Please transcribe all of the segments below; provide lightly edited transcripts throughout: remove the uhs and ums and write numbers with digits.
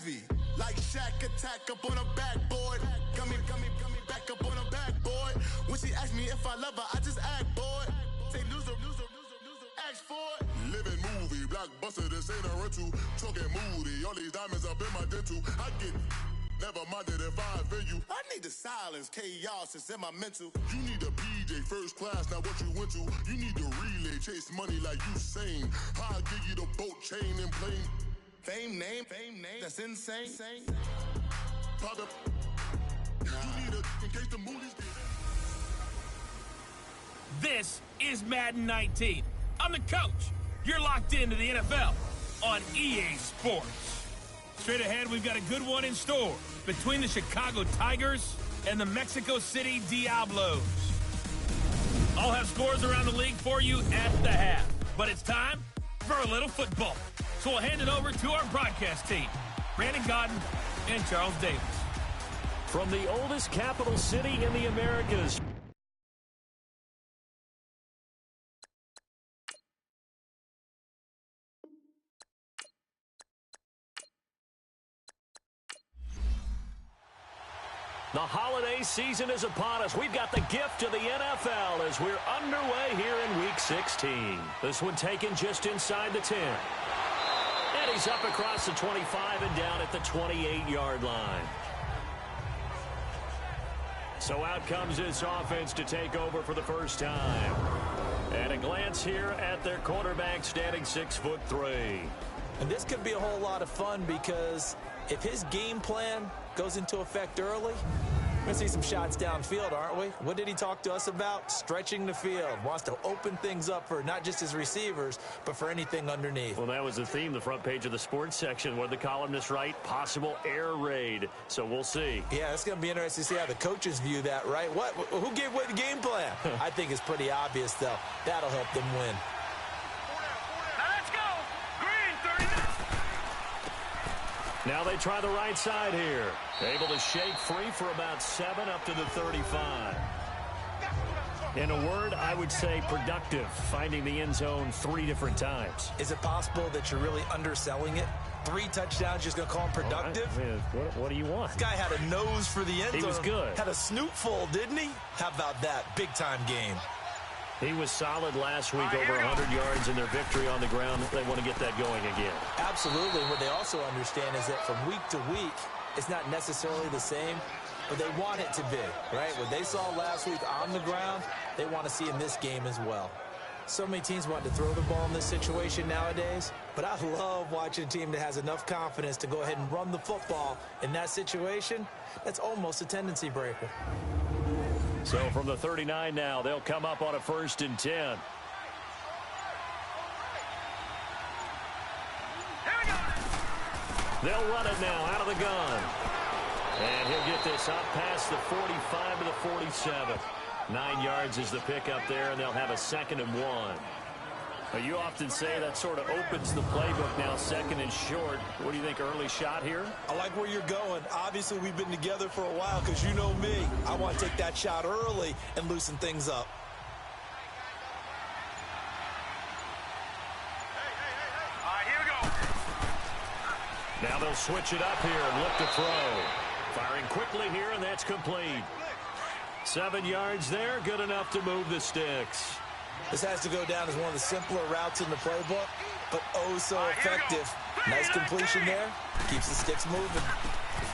heavy. Like Shaq attack up on a backboard. Got me back up on a backboard. When she asked me if I love her, I just act bored. Say loser, ask for it. Living movie, blockbuster, this ain't a rental. Talking moody, all these diamonds up in my dental. I get never minded if I offend you. I need the silence, chaos, it's in my mental. You need a PJ, first class, not what you went to. You need the relay, chase money like you sane. I'll give you the boat, chain, and plane. Fame name, that's insane. Pop up. You need a, in case the movies get. This is Madden 19. I'm the coach. You're locked into the NFL on EA Sports. Straight ahead, we've got a good one in store between the Chicago Tigers and the Mexico City Diablos. I'll have scores around the league for you at the half. But it's time for a little football. So we'll hand it over to our broadcast team, Brandon Godden and Charles Davis. From the oldest capital city in the Americas. The holiday season is upon us. We've got the gift of the NFL as we're underway here in Week 16. This one taken just inside the 10. And he's up across the 25 and down at the 28-yard line. So out comes this offense to take over for the first time. And a glance here at their quarterback standing 6'3". And this could be a whole lot of fun because if his game plan goes into effect early, we're going to see some shots downfield, aren't we? What did he talk to us about? Stretching the field. Wants to open things up for not just his receivers, but for anything underneath. Well, that was the theme, the front page of the sports section, where the columnists write possible air raid. So we'll see. Yeah, it's going to be interesting to see how the coaches view that, right? Who gave away the game plan? I think it's pretty obvious, though. That'll help them win. Now they try the right side here. Able to shake free for about 7 up to the 35. In a word, I would say productive, finding the end zone 3 different times. Is it possible that you're really underselling it? 3 touchdowns, just going to call him productive? Right. What do you want? This guy had a nose for the end zone. He was good. Had a snootful, didn't he? How about that? Big-time game. He was solid last week, over 100 yards in their victory on the ground. They want to get that going again. Absolutely. What they also understand is that from week to week, it's not necessarily the same, but they want it to be, right? What they saw last week on the ground, they want to see in this game as well. So many teams want to throw the ball in this situation nowadays, but I love watching a team that has enough confidence to go ahead and run the football in that situation. That's almost a tendency breaker. So from the 39 now, they'll come up on a 1st and 10. They'll run it now out of the gun. And he'll get this up past the 45 to the 47. 9 yards is the pickup there, and they'll have a 2nd and 1. Now, you often say that sort of opens the playbook now, 2nd and short. What do you think, early shot here? I like where you're going. Obviously, we've been together for a while because you know me. I want to take that shot early and loosen things up. All right, here we go. Now they'll switch it up here and look to throw. Firing quickly here, and that's complete. 7 yards there, good enough to move the sticks. This has to go down as one of the simpler routes in the playbook, but oh so effective. Nice completion there. Keeps the sticks moving.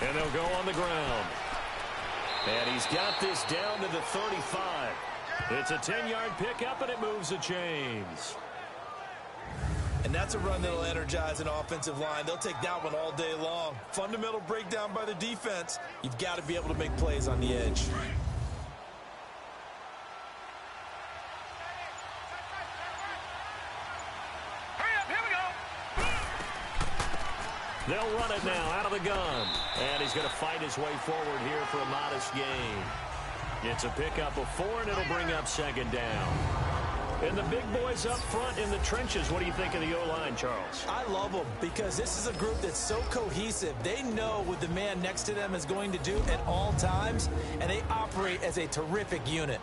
And they'll go on the ground. And he's got this down to the 35. It's a 10-yard pickup, and it moves the chains. And that's a run that'll energize an offensive line. They'll take that one all day long. Fundamental breakdown by the defense. You've got to be able to make plays on the edge. They'll run it now out of the gun. And he's going to fight his way forward here for a modest gain. It's a pickup of 4, and it'll bring up 2nd down. And the big boys up front in the trenches, what do you think of the O-line, Charles? I love them because this is a group that's so cohesive. They know what the man next to them is going to do at all times, and they operate as a terrific unit.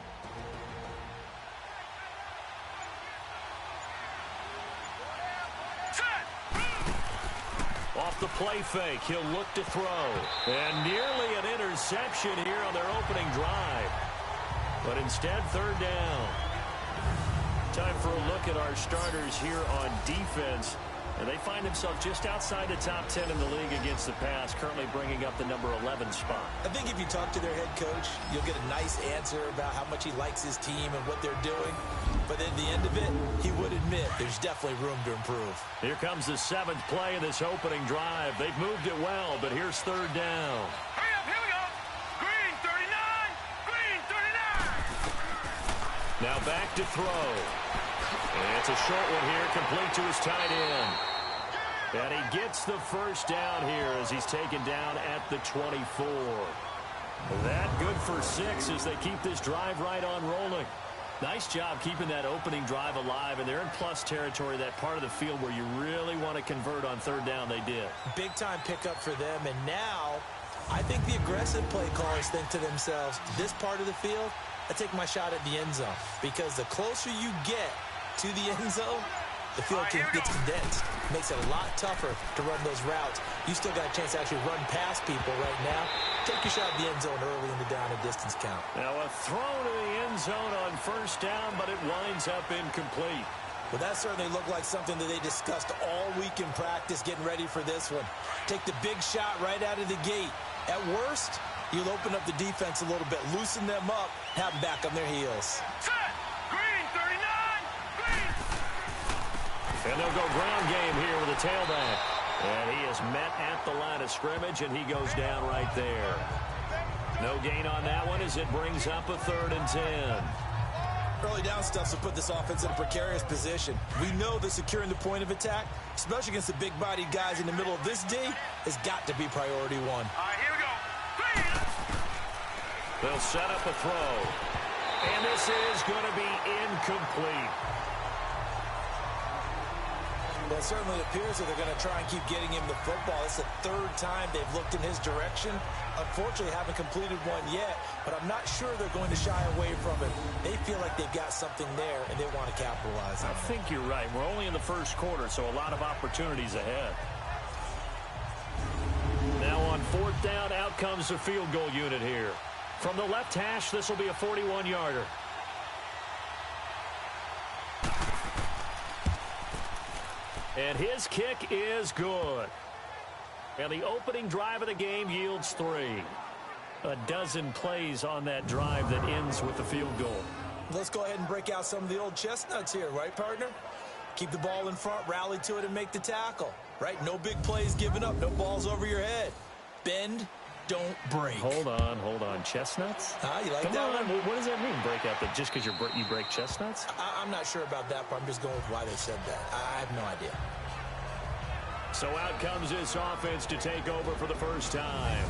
Off the play fake. He'll look to throw. And nearly an interception here on their opening drive. But instead, third down. Time for a look at our starters here on defense. And they find themselves just outside the top 10 in the league against the pass, currently bringing up the number 11 spot. I think if you talk to their head coach, you'll get a nice answer about how much he likes his team and what they're doing. But at the end of it, he would admit there's definitely room to improve. Here comes the 7th play of this opening drive. They've moved it well, but here's third down. Hurry up, here we go. Green 39, green 39. Now back to throw. And it's a short one here, complete to his tight end. And he gets the first down here as he's taken down at the 24. That good for 6 as they keep this drive right on rolling. Nice job keeping that opening drive alive, and they're in plus territory, that part of the field where you really want to convert on third down. They did. Big-time pickup for them, and now I think the aggressive play callers think to themselves, this part of the field, I take my shot at the end zone, because the closer you get to the end zone, the field gets condensed. Makes it a lot tougher to run those routes. You still got a chance to actually run past people right now. Take your shot at the end zone early in the down and distance count. Now a throw to the end zone on first down, but it winds up incomplete. Well, that certainly looked like something that they discussed all week in practice, getting ready for this one. Take the big shot right out of the gate. At worst, you'll open up the defense a little bit, loosen them up, have them back on their heels. Set. Green 39, green. And they'll go ground game here with a tailback. And he is met at the line of scrimmage, and he goes down right there. No gain on that one as it brings up a 3rd and 10. Early down stuff will put this offense in a precarious position. We know that securing the point of attack, especially against the big-bodied guys in the middle of this D, has got to be priority 1. All right, here we go. Green. They'll set up a throw. And this is going to be incomplete. Well, it certainly appears that they're going to try and keep getting him the football. It's the 3rd time they've looked in his direction. Unfortunately, haven't completed one yet, but I'm not sure they're going to shy away from it. They feel like they've got something there, and they want to capitalize on it. I think you're right. We're only in the first quarter, so a lot of opportunities ahead. Now on 4th down, out comes the field goal unit here. From the left hash, this will be a 41-yarder. And his kick is good. And the opening drive of the game yields 3. A dozen plays on that drive that ends with the field goal. Let's go ahead and break out some of the old chestnuts here, right, partner? Keep the ball in front, rally to it, and make the tackle, right? No big plays given up, no balls over your head. Bend, don't break. Hold on. Chestnuts? You like Come that on. one? What does that mean, break out? That just because you break chestnuts? I'm not sure about that, but I'm just going with why they said that. I have no idea. So out comes this offense to take over for the first time.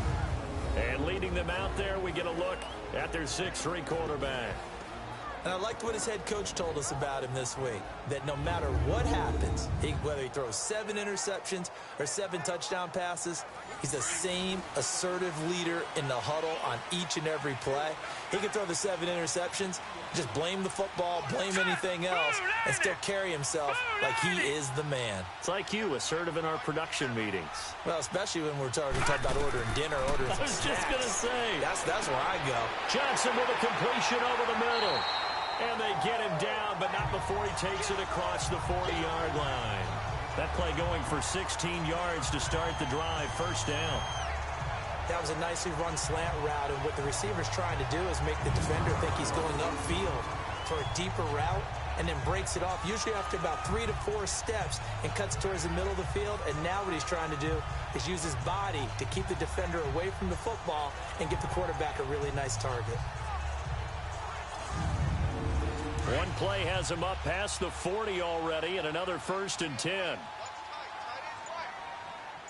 And leading them out there, we get a look at their 6'3" quarterback. And I liked what his head coach told us about him this week, that no matter what happens, whether he throws 7 interceptions or 7 touchdown passes, he's the same assertive leader in the huddle on each and every play. He can throw the 7 interceptions, just blame the football, blame anything else, and still carry himself like he is the man. It's like you, assertive in our production meetings. Well, especially when we're talking about ordering dinner, ordering some I was just going to say. That's where I go. Johnson with a completion over the middle. And they get him down, but not before he takes it across the 40-yard line. That play going for 16 yards to start the drive, first down. That was a nicely run slant route, and what the receiver's trying to do is make the defender think he's going upfield for a deeper route, and then breaks it off, usually after about 3 to 4 steps, and cuts towards the middle of the field. And now what he's trying to do is use his body to keep the defender away from the football and give the quarterback a really nice target. One play has him up past the 40 already, and another 1st and 10.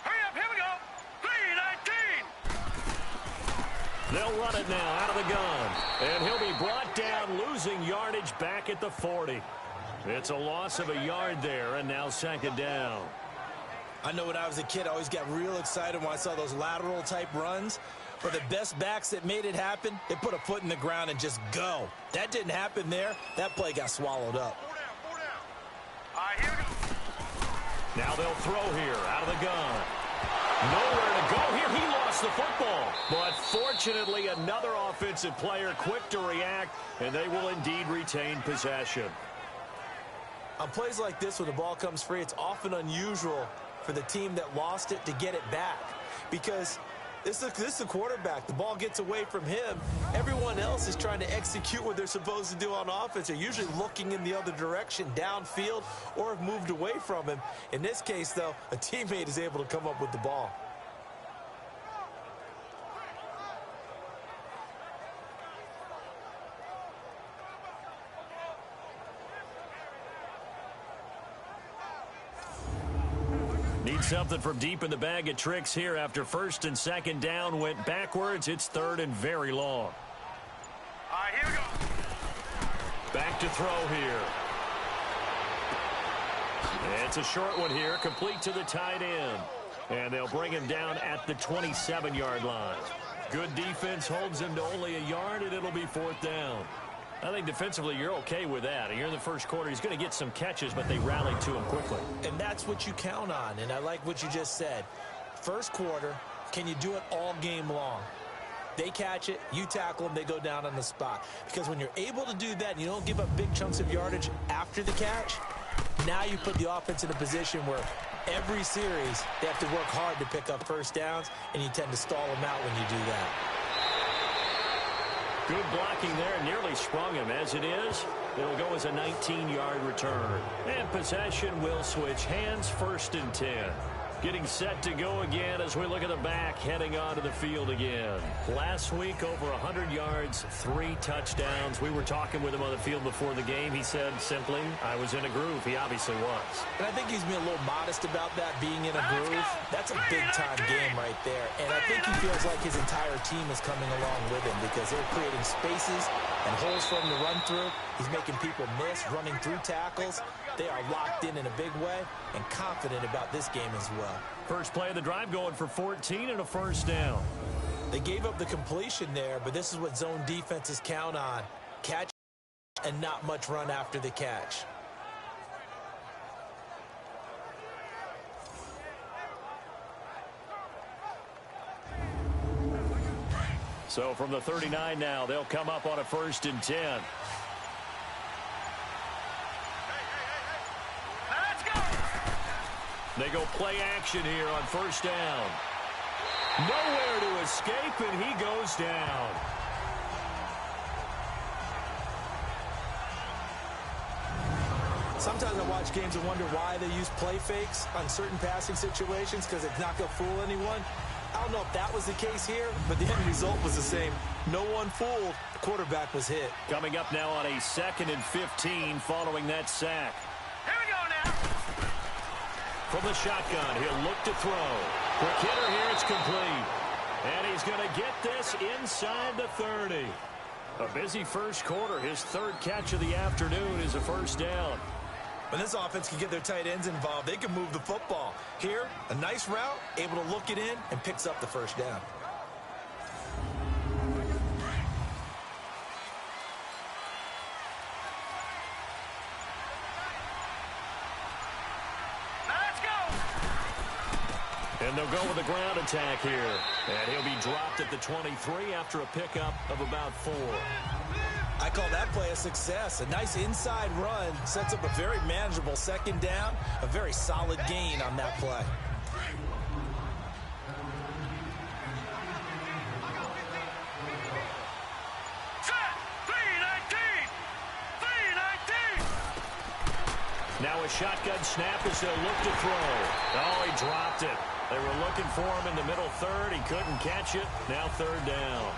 Hurry up, here we go. 3-19. They'll run it now out of the gun. And he'll be brought down, losing yardage back at the 40. It's a loss of a yard there, and now 2nd down. I know when I was a kid, I always got real excited when I saw those lateral-type runs. For the best backs that made it happen, they put a foot in the ground and just go. That didn't happen there. That play got swallowed up. 4 down. All right, here we go. Now they'll throw here out of the gun. Nowhere to go here. He lost the football. But fortunately, another offensive player quick to react, and they will indeed retain possession. On plays like this, when the ball comes free, it's often unusual for the team that lost it to get it back. Because this is the quarterback. The ball gets away from him. Everyone else is trying to execute what they're supposed to do on offense. They're usually looking in the other direction, downfield, or have moved away from him. In this case, though, a teammate is able to come up with the ball. Need something from deep in the bag of tricks here after first and second down went backwards. It's third and very long. All right, here we go. Back to throw here. It's a short one here, complete to the tight end. And they'll bring him down at the 27-yard line. Good defense holds him to only a yard, and it'll be fourth down. I think defensively you're okay with that. Here in the first quarter, he's going to get some catches, but they rallied to him quickly. And that's what you count on, and I like what you just said. First quarter, can you do it all game long? They catch it, you tackle them, they go down on the spot. Because when you're able to do that and you don't give up big chunks of yardage after the catch, now you put the offense in a position where every series they have to work hard to pick up first downs, and you tend to stall them out when you do that. Good blocking there, nearly sprung him. As it is, it'll go as a 19-yard return. And possession will switch hands, first and 10. Getting set to go again as we look at the back, heading onto the field again. Last week, over 100 yards, 3 touchdowns. We were talking with him on the field before the game. He said simply, I was in a groove. He obviously was. And I think he's being a little modest about that, being in a groove. That's a big-time game right there. And I think he feels like his entire team is coming along with him because they're creating spaces and holes for him to run through. He's making people miss, running through tackles. They are locked in a big way and confident about this game as well. First play of the drive going for 14 and a first down. They gave up the completion there, but this is what zone defenses count on. Catch and not much run after the catch. So from the 39 now, they'll come up on a first and 10. They go play action here on first down. Nowhere to escape, and he goes down. Sometimes I watch games and wonder why they use play fakes on certain passing situations because it's not going to fool anyone. I don't know if that was the case here, but the end result was the same. No one fooled. The quarterback was hit. Coming up now on a 2nd and 15 following that sack. Here we go now. From the shotgun, he'll look to throw. Quick hitter here, it's complete. And he's going to get this inside the 30. A busy first quarter. His third catch of the afternoon is a first down. When this offense can get their tight ends involved, they can move the football. Here, a nice route, able to look it in, and picks up the first down. And they'll go with a ground attack here. And he'll be dropped at the 23 after a pickup of about 4. I call that play a success. A nice inside run sets up a very manageable second down. A very solid gain on that play. Now a shotgun snap as they'll look to throw. Oh, he dropped it. They were looking for him in the middle third. He couldn't catch it. Now third down.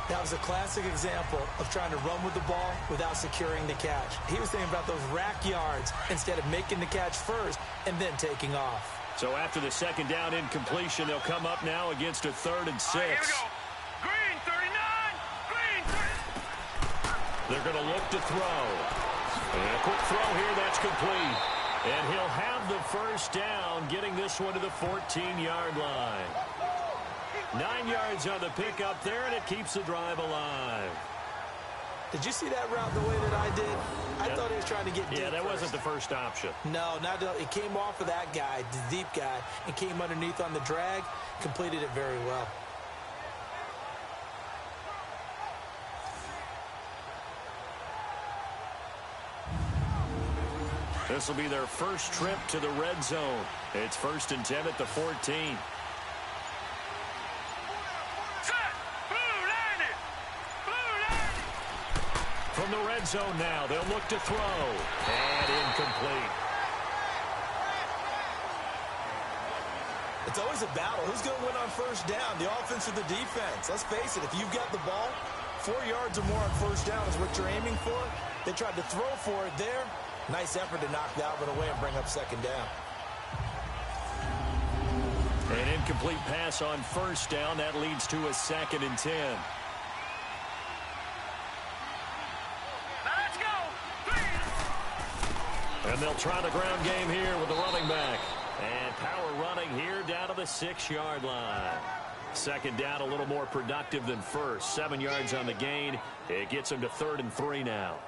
That was a classic example of trying to run with the ball without securing the catch. He was thinking about those rack yards instead of making the catch first and then taking off. So after the second down incompletion, they'll come up now against a 3rd and 6. Right, here we go. Green 39. Green 30. They're going to look to throw. And a quick throw here, that's complete. And he'll have the first down, getting this one to the 14-yard line. 9 yards on the pickup there, and it keeps the drive alive. Did you see that route the way that I did? I thought he was trying to get deep. Yeah, that first. wasn't the first option. No, it came off of that guy, the deep guy, and came underneath on the drag, completed it very well. This will be their first trip to the red zone. It's 1st and 10 at the 14. From the red zone now, they'll look to throw. And incomplete. It's always a battle. Who's going to win on first down, the offense or the defense? Let's face it, if you've got the ball, 4 yards or more on first down is what you're aiming for. They tried to throw for it there. Nice effort to knock that one away and bring up second down. An incomplete pass on first down. That leads to a 2nd and 10. Let's go. And they'll try the ground game here with the running back. And power running here down to the 6-yard line. Second down a little more productive than first. 7 yards on the gain. It gets them to 3rd and 3 now.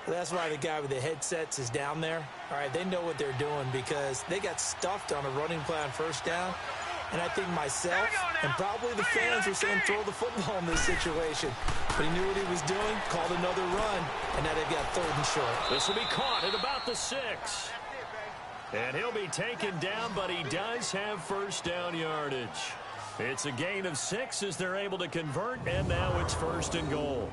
That's why the guy with the headsets is down there. All right, they know what they're doing because they got stuffed on a running play on first down. And I think myself and probably the fans were saying throw the football in this situation. But he knew what he was doing, called another run, and now they've got 3rd and short. This will be caught at about the 6. And he'll be taken down, but he does have first down yardage. It's a gain of 6 as they're able to convert, and now it's 1st and goal.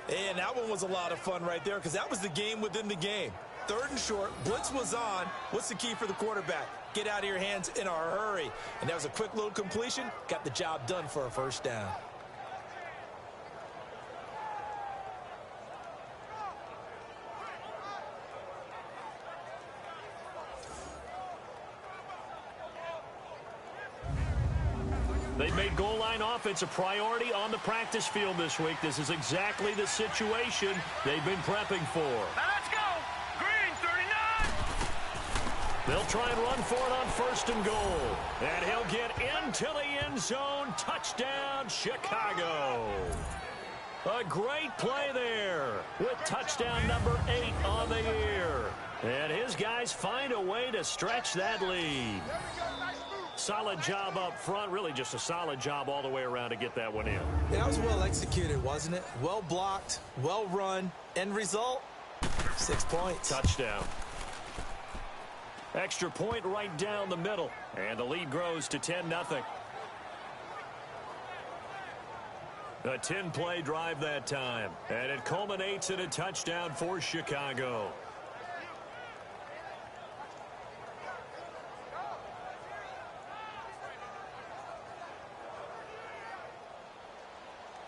And that one was a lot of fun right there because that was the game within the game. 3rd and short, blitz was on. What's the key for the quarterback? Get out of your hands in a hurry. And that was a quick little completion. Got the job done for a first down. They've made goal line offense a priority on the practice field this week. This is exactly the situation they've been prepping for. Now let's go. Green 39. They'll try and run for it on 1st and goal. And he'll get into the end zone. Touchdown, Chicago. A great play there with touchdown number 8 on the year. And his guys find a way to stretch that lead. Solid job up front, really just a solid job all the way around to get that one in. That was well executed, wasn't it? Well blocked, well run. End result, 6 points. Touchdown. Extra point right down the middle. And the lead grows to 10-0. A 10-play drive that time. And it culminates in a touchdown for Chicago.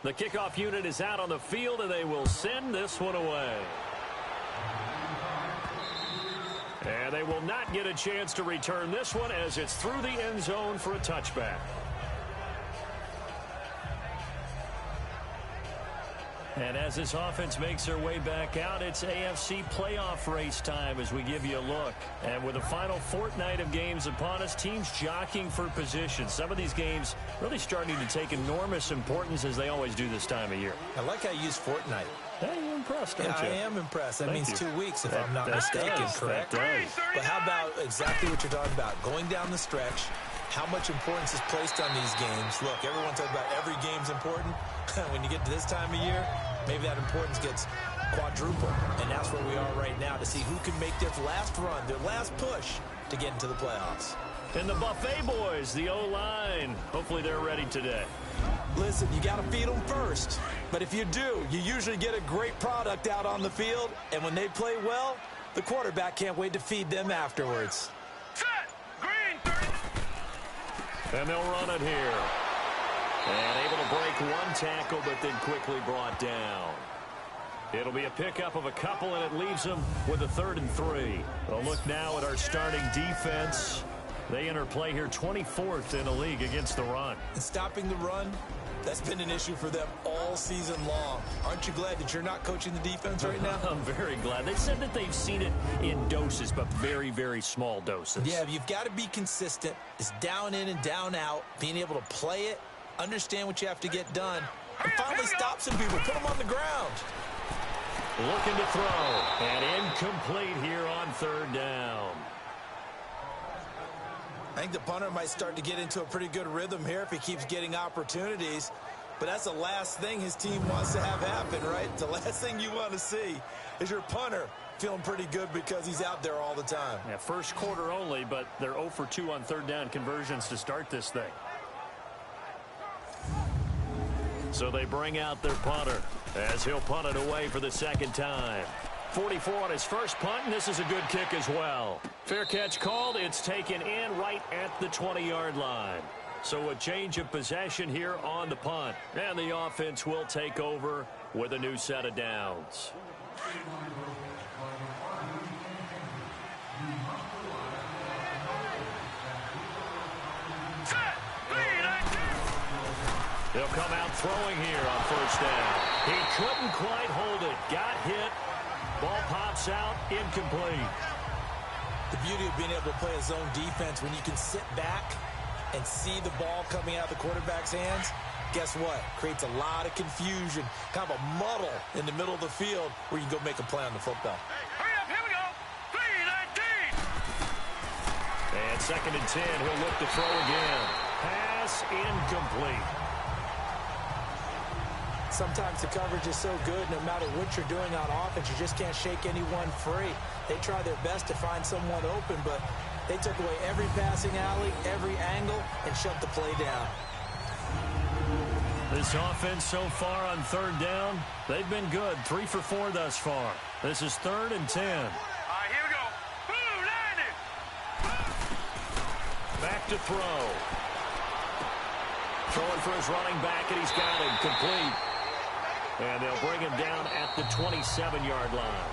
The kickoff unit is out on the field, and they will send this one away. And they will not get a chance to return this one as it's through the end zone for a touchback. And as this offense makes their way back out, it's AFC playoff race time as we give you a look. And with the final fortnight of games upon us, teams jockeying for position. Some of these games really starting to take enormous importance as they always do this time of year. I like how you use fortnight. Hey, you're impressed, aren't you? I am impressed. That Thank means you. 2 weeks, if I'm not mistaken, correct? That does. But how about exactly what you're talking about? Going down the stretch, how much importance is placed on these games. Look, everyone talks about every game's important. When you get to this time of year, maybe that importance gets quadrupled. And that's where we are right now to see who can make their last run, their last push to get into the playoffs. And the Buffet boys, the O-line. Hopefully they're ready today. Listen, you got to feed them first. But if you do, you usually get a great product out on the field. And when they play well, the quarterback can't wait to feed them afterwards. Set. Green 30. And they'll run it here. And able to break one tackle, but then quickly brought down. It'll be a pickup of a couple, and it leaves them with a 3rd and 3. We'll look now at our starting defense. They enter play here 24th in the league against the run. And stopping the run, that's been an issue for them all season long. Aren't you glad that you're not coaching the defense right now? I'm very glad. They said that they've seen it in doses, but very, very small doses. Yeah, you've got to be consistent. It's down in and down out, being able to play it, understand what you have to get done, and finally stop some people, put them on the ground. Looking to throw, and incomplete here on third down. I think the punter might start to get into a pretty good rhythm here if he keeps getting opportunities. But that's the last thing his team wants to have happen, right? The last thing you want to see is your punter feeling pretty good because he's out there all the time. Yeah, first quarter only, but they're 0 for 2 on third down conversions to start this thing. So they bring out their punter as he'll punt it away for the second time. 44 on his first punt, and this is a good kick as well. Fair catch called. It's taken in right at the 20-yard line. So a change of possession here on the punt. And the offense will take over with a new set of downs. They'll come out throwing here on first down. He couldn't quite hold it. Got hit. Ball pops out. Incomplete. The beauty of being able to play a zone defense when you can sit back and see the ball coming out of the quarterback's hands, guess what? Creates a lot of confusion, kind of a muddle in the middle of the field where you can go make a play on the football. Hurry up, here we go. 3-19. And second and 10, he'll look to throw again. Pass incomplete. Sometimes the coverage is so good, no matter what you're doing on offense, you just can't shake anyone free. They try their best to find someone open, but they took away every passing alley, every angle, and shut the play down. This offense so far on third down, they've been good. 3 for 4 thus far. This is 3rd and 10. All right, here we go. Blue, Back to throw. Throwing for his running back, and he's got him complete. And they'll bring him down at the 27-yard line.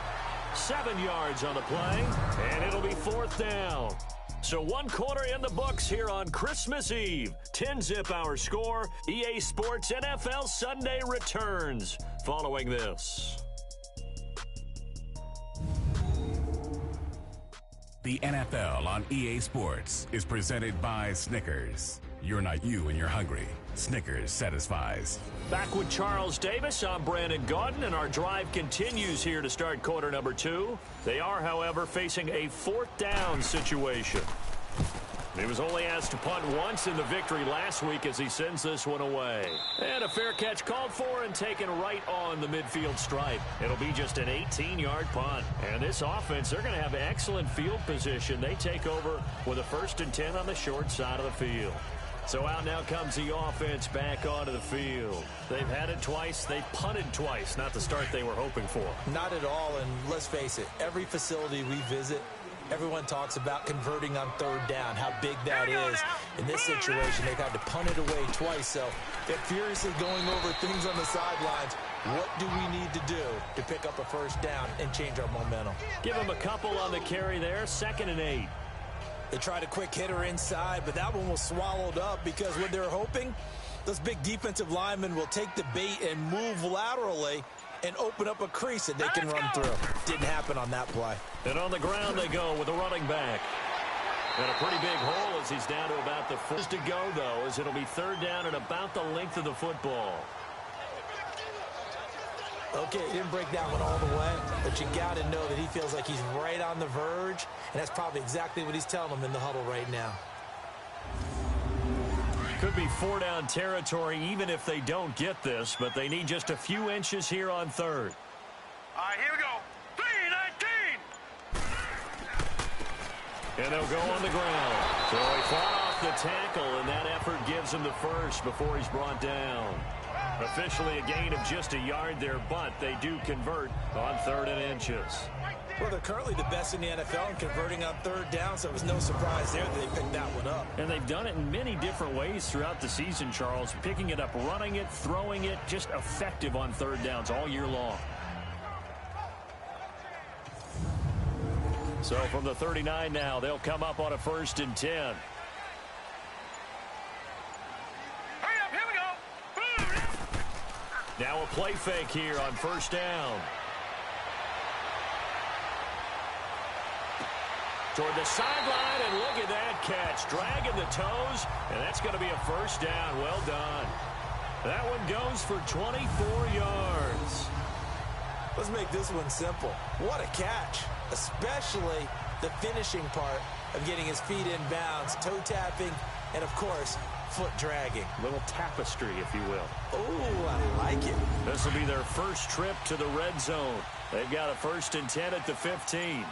7 yards on the play, and it'll be 4th down. So 1 quarter in the books here on Christmas Eve. 10-zip our score. EA Sports NFL Sunday returns following this. The NFL on EA Sports is presented by Snickers. You're not you when you're hungry. Snickers satisfies. Back with Charles Davis, I'm Brandon Gaudin, and our drive continues here to start quarter number 2. They are, however, facing a 4th down situation. He was only asked to punt once in the victory last week as he sends this one away. And a fair catch called for and taken right on the midfield stripe. It'll be just an 18-yard punt. And this offense, they're going to have excellent field position. They take over with a 1st and 10 on the short side of the field. So out now comes the offense back onto the field. They've had it twice. They've punted twice. Not the start they were hoping for. Not at all, and let's face it, every facility we visit, everyone talks about converting on third down, how big that is. In this situation, they've had to punt it away twice, so they're furiously going over things on the sidelines. What do we need to do to pick up a 1st down and change our momentum? Give them a couple on the carry there, 2nd and 8. They tried a quick hitter inside, but that one was swallowed up because what they're hoping, those big defensive linemen will take the bait and move laterally and open up a crease that they can run through. Didn't happen on that play. And on the ground they go with the running back. And a pretty big hole as he's down to about the 1st to go, though, as it'll be 3rd down and about the length of the football. Okay, he didn't break that one all the way, but you got to know that he feels like he's right on the verge, and that's probably exactly what he's telling them in the huddle right now. Could be 4-down territory even if they don't get this, but they need just a few inches here on 3rd. All right, here we go. 3-19. And they'll go on the ground. So he fought off the tackle, and that effort gives him the 1st before he's brought down. Officially a gain of just a yard there, but they do convert on 3rd and inches. Well, they're currently the best in the NFL in converting on 3rd down, so it was no surprise there that they picked that one up. And they've done it in many different ways throughout the season, Charles. Picking it up, running it, throwing it, just effective on 3rd downs all year long. So from the 39 now, they'll come up on a 1st and 10. Now a play fake here on 1st down. Toward the sideline, and look at that catch. Dragging the toes, and that's going to be a 1st down. Well done. That one goes for 24 yards. Let's make this one simple. What a catch, especially the finishing part of getting his feet in bounds, toe tapping, and, of course, foot dragging. Little tapestry, if you will. Oh, I like it. This will be their first trip to the red zone. They've got a 1st and 10 at the 15. Here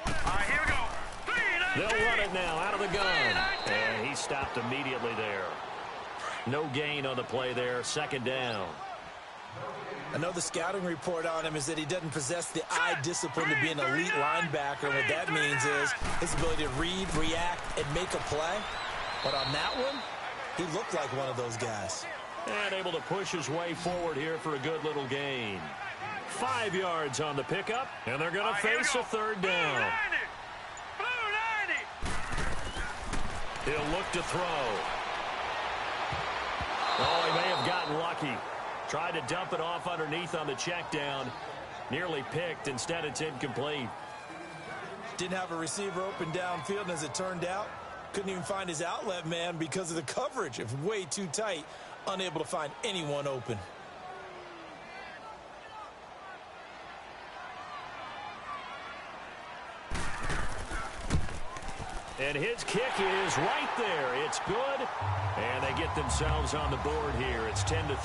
we go. They'll run it now out of the gun. And he stopped immediately there. No gain on the play there. 2nd down. I know the scouting report on him is that he doesn't possess the eye discipline to be an elite linebacker. And what that means is his ability to read, react, and make a play. But on that one, he looked like one of those guys. And able to push his way forward here for a good little gain. 5 yards on the pickup, and they're going to face a 3rd down. He'll look to throw. Oh, he may have gotten lucky. Tried to dump it off underneath on the check down. Nearly picked. Instead, it's incomplete. Didn't have a receiver open downfield, and as it turned out, couldn't even find his outlet man because of the coverage. It was way too tight. Unable to find anyone open. And his kick is right there. It's good. And they get themselves on the board here. It's 10-3.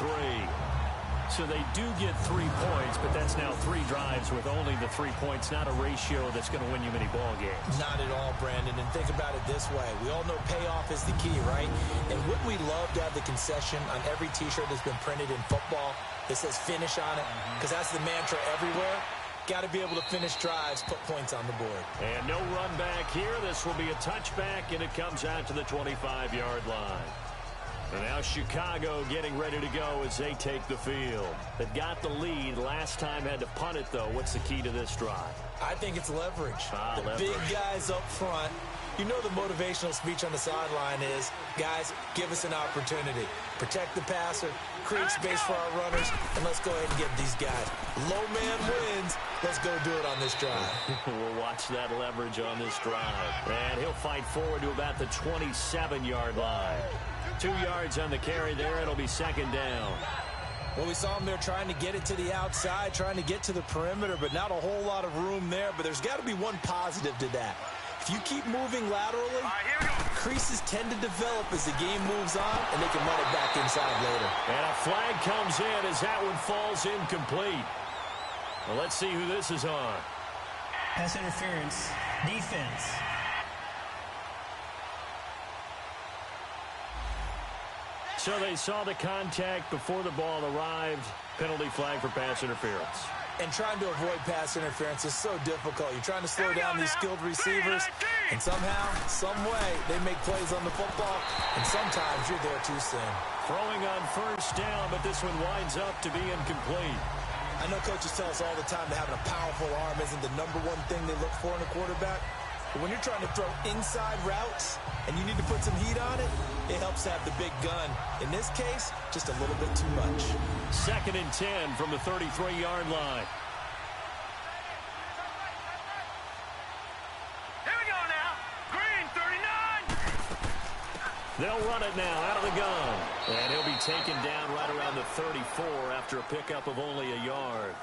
So they do get 3 points, but that's now 3 drives with only the 3 points, not a ratio that's going to win you many ball games. Not at all, Brandon. And think about it this way. We all know payoff is the key, right? And wouldn't we love to have the concession on every T-shirt that's been printed in football that says finish on it? Because that's the mantra everywhere. Got to be able to finish drives, put points on the board. And no run back here. This will be a touchback, and it comes out to the 25-yard line. And now Chicago getting ready to go as they take the field. They've got the lead. Last time had to punt it, though. What's the key to this drive? I think it's leverage. Leverage. Big guys up front. You know the motivational speech on the sideline is, guys, give us an opportunity. Protect the passer, create space for our runners, and let's go ahead and get these guys. Low man wins. Let's go do it on this drive. We'll watch that leverage on this drive. And he'll fight forward to about the 27-yard line. 2 yards on the carry there. It'll be 2nd down. Well, we saw him there trying to get it to the outside, trying to get to the perimeter, but not a whole lot of room there. But there's got to be one positive to that. If you keep moving laterally, creases tend to develop as the game moves on, and they can run it back inside later. And a flag comes in as that one falls incomplete. Well, let's see who this is on. Pass interference, defense. So they saw the contact before the ball arrived. Penalty flag for pass interference. And trying to avoid pass interference is so difficult. You're trying to slow down these skilled receivers, and somehow, some way, they make plays on the football, and sometimes you're there too soon. Throwing on 1st down, but this one winds up to be incomplete. I know coaches tell us all the time that having a powerful arm isn't the #1 thing they look for in a quarterback. But when you're trying to throw inside routes and you need to put some heat on it, it helps to have the big gun. In this case, just a little bit too much. 2nd and 10 from the 33-yard line. Here we go now. Green 39. They'll run it now out of the gun. And he'll be taken down right around the 34 after a pickup of only a yard.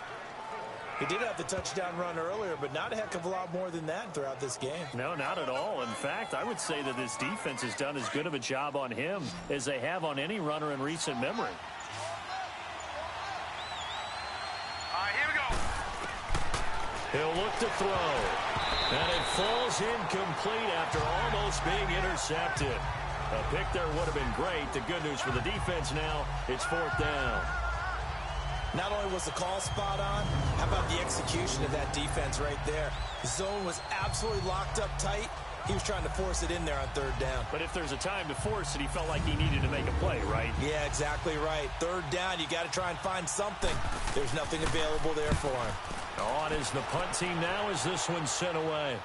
He did have the touchdown run earlier, but not a heck of a lot more than that throughout this game. No, not at all. In fact, I would say that this defense has done as good of a job on him as they have on any runner in recent memory. Here we go. He'll look to throw. And it falls incomplete after almost being intercepted. A pick there would have been great. The good news for the defense now, it's 4th down. Not only was the call spot on, how about the execution of that defense right there? The zone was absolutely locked up tight. He was trying to force it in there on 3rd down. But if there's a time to force it, he felt like he needed to make a play, right? Yeah, exactly right. 3rd down, you got to try and find something. There's nothing available there for him. On is the punt team now as this one's sent away.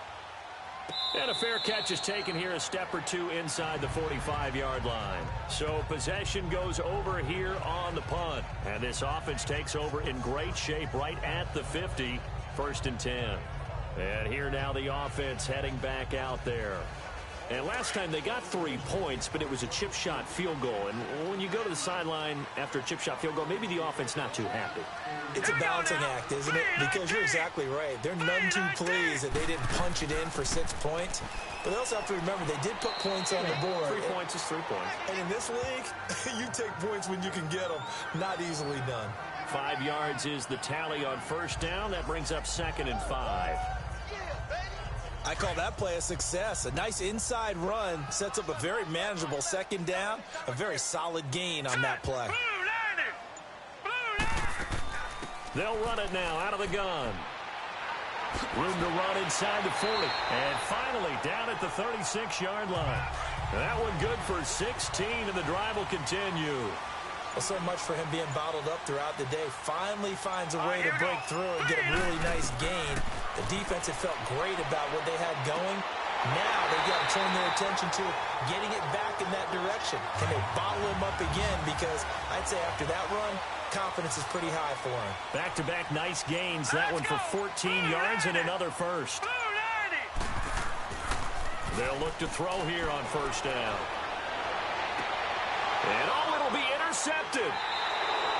And a fair catch is taken here a step or two inside the 45-yard line. So possession goes over here on the punt. And this offense takes over in great shape right at the 50. 1st and 10. And here now the offense heading back out there. And last time they got 3 points, but it was a chip shot field goal. And when you go to the sideline after a chip shot field goal, maybe the offense not too happy. It's a balancing act, isn't it? Because you're exactly right. They're none too pleased that they didn't punch it in for 6 points. But they also have to remember they did put points on the board. 3 points is 3 points. And in this league, you take points when you can get them. Not easily done. 5 yards is the tally on first down. That brings up 2nd and 5. I call that play a success. A nice inside run sets up a very manageable 2nd down. A very solid gain on that play. They'll run it now out of the gun. Room to run inside the 40. And finally down at the 36-yard line. That one good for 16, and the drive will continue. Well, so much for him being bottled up throughout the day. Finally finds a way to break through and get a really nice gain. The defense had felt great about what they had going. Now they've got to turn their attention to getting it back in that direction. Can they bottle him up again? Because I'd say after that run, confidence is pretty high for him. Back-to-back nice gains. That one for 14 yards and another first. They'll look to throw here on first down. And it'll be intercepted.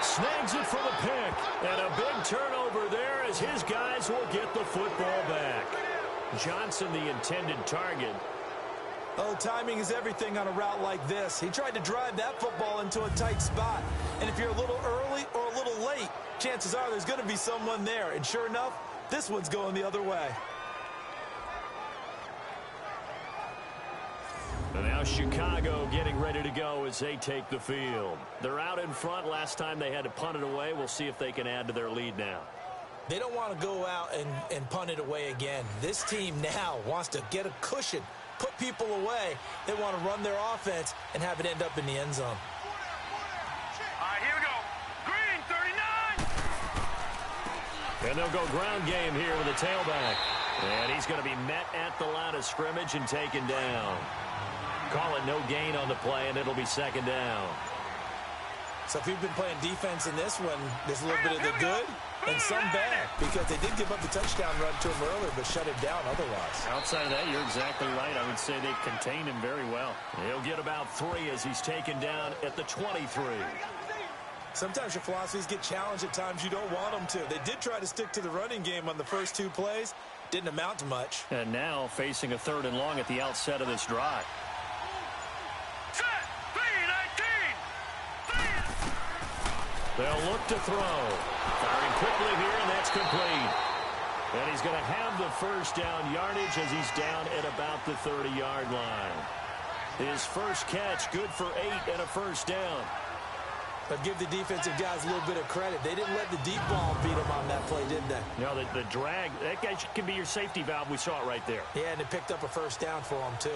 Snags it for the pick. And a big turnover there as his guys will get the football back. Johnson, the intended target. Oh, timing is everything on a route like this. He tried to drive that football into a tight spot. And if you're a little early or a little late, chances are there's going to be someone there. And sure enough, this one's going the other way. And now Chicago getting ready to go as they take the field. They're out in front. Last time they had to punt it away. We'll see if they can add to their lead now. They don't want to go out and punt it away again. This team now wants to get a cushion, put people away. They want to run their offense and have it end up in the end zone. All right, here we go. Green, 39. And they'll go ground game here with a tailback. And he's going to be met at the line of scrimmage and taken down. Call it no gain on the play, and it'll be 2nd down. So if you've been playing defense in this one, there's a little bit of the good and some bad, because they did give up the touchdown run to him earlier, but shut it down otherwise. Outside of that, you're exactly right. I would say they've contained him very well. He'll get about 3 as he's taken down at the 23. Sometimes your philosophies get challenged at times you don't want them to. They did try to stick to the running game on the first 2 plays. Didn't amount to much. And now facing a 3rd and long at the outset of this drive. They'll look to throw. Firing quickly here, and that's complete. And he's going to have the first down yardage as he's down at about the 30-yard line. His first catch, good for 8 and a first down. But give the defensive guys a little bit of credit. They didn't let the deep ball beat them on that play, did they? No, the drag, that guy can be your safety valve. We saw it right there. Yeah, and it picked up a first down for them, too.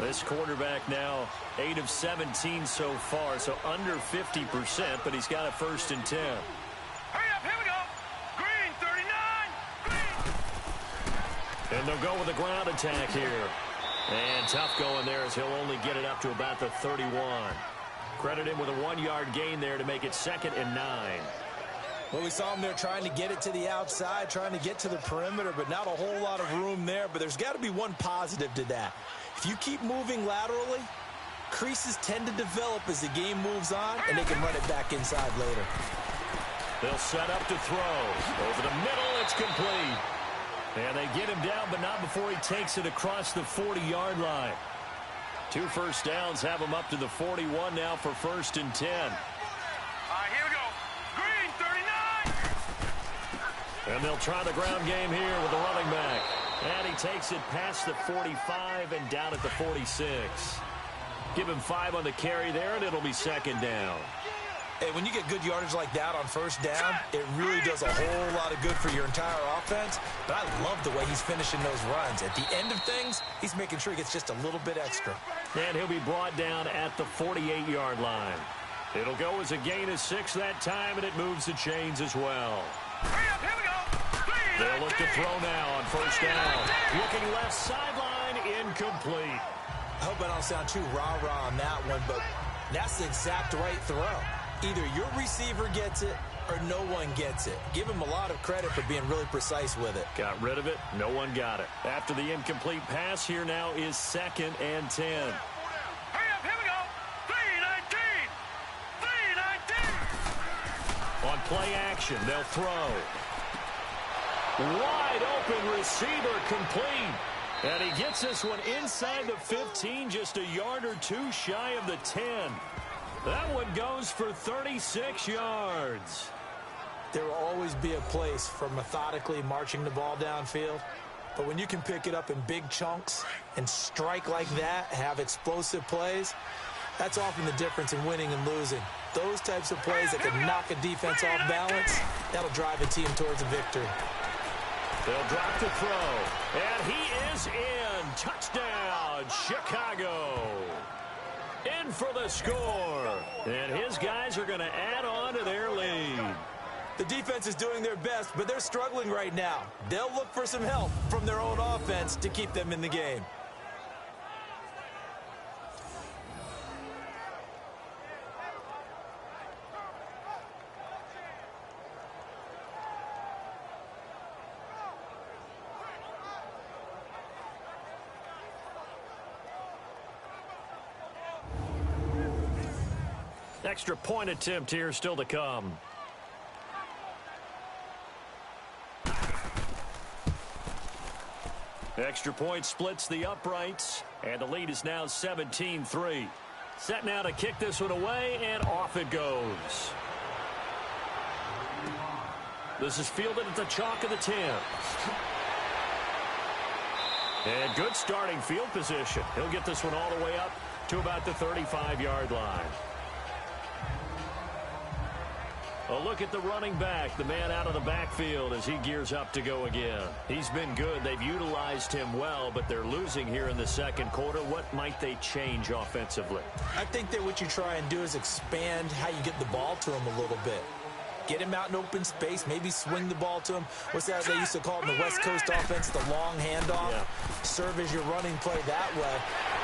This quarterback now 8 of 17 so far, so under 50%, but he's got a 1st and 10. Hurry up, here we go. Green, 39. Green. And they'll go with a ground attack here. And tough going there as he'll only get it up to about the 31. Credit him with a 1-yard gain there to make it 2nd and 9. Well, we saw him there trying to get it to the outside, trying to get to the perimeter, but not a whole lot of room there. But there's got to be one positive to that. If you keep moving laterally, creases tend to develop as the game moves on, and they can run it back inside later. They'll set up to throw. Over the middle, it's complete. And they get him down, but not before he takes it across the 40-yard line. 2 first downs have him up to the 41 now for 1st and 10. All right, here we go. Green, 39. And they'll try the ground game here with the running back. And he takes it past the 45 and down at the 46. Give him 5 on the carry there, and it'll be 2nd down. Hey, when you get good yardage like that on first down, it really does a whole lot of good for your entire offense. But I love the way he's finishing those runs. At the end of things, he's making sure he gets just a little bit extra. And he'll be brought down at the 48-yard line. It'll go as a gain of 6 that time, and it moves the chains as well. Hurry up, here we go. They'll look to throw now on first down. Looking left sideline, incomplete. I hope I don't sound too rah-rah on that one, but that's the exact right throw. Either your receiver gets it or no one gets it. Give him a lot of credit for being really precise with it. Got rid of it. No one got it. After the incomplete pass, here now is 2nd and 10. Hurry up, here we go. 3-19. 3-19. On play action, they'll throw. Wide open receiver complete. And he gets this one inside the 15, just a yard or two shy of the 10. That one goes for 36 yards. There will always be a place for methodically marching the ball downfield. But when you can pick it up in big chunks and strike like that, have explosive plays, that's often the difference in winning and losing. Those types of plays that can knock a defense off balance, that'll drive a team towards a victory. They'll drop to throw. And he is in. Touchdown, Chicago. In for the score. And his guys are going to add on to their lead. The defense is doing their best, but they're struggling right now. They'll look for some help from their own offense to keep them in the game. Extra point attempt here still to come. Extra point splits the uprights, and the lead is now 17-3. Set now to kick this one away, and off it goes. This is fielded at the chalk of the 10. And good starting field position. He'll get this one all the way up to about the 35-yard line. A look at the running back, the man out of the backfield as he gears up to go again. He's been good. They've utilized him well, but they're losing here in the second quarter. What might they change offensively? I think that what you try and do is expand how you get the ball to him a little bit. Get him out in open space, maybe swing the ball to him. What's that they used to call it in the West Coast offense, the long handoff? Yeah. Serve as your running play that way,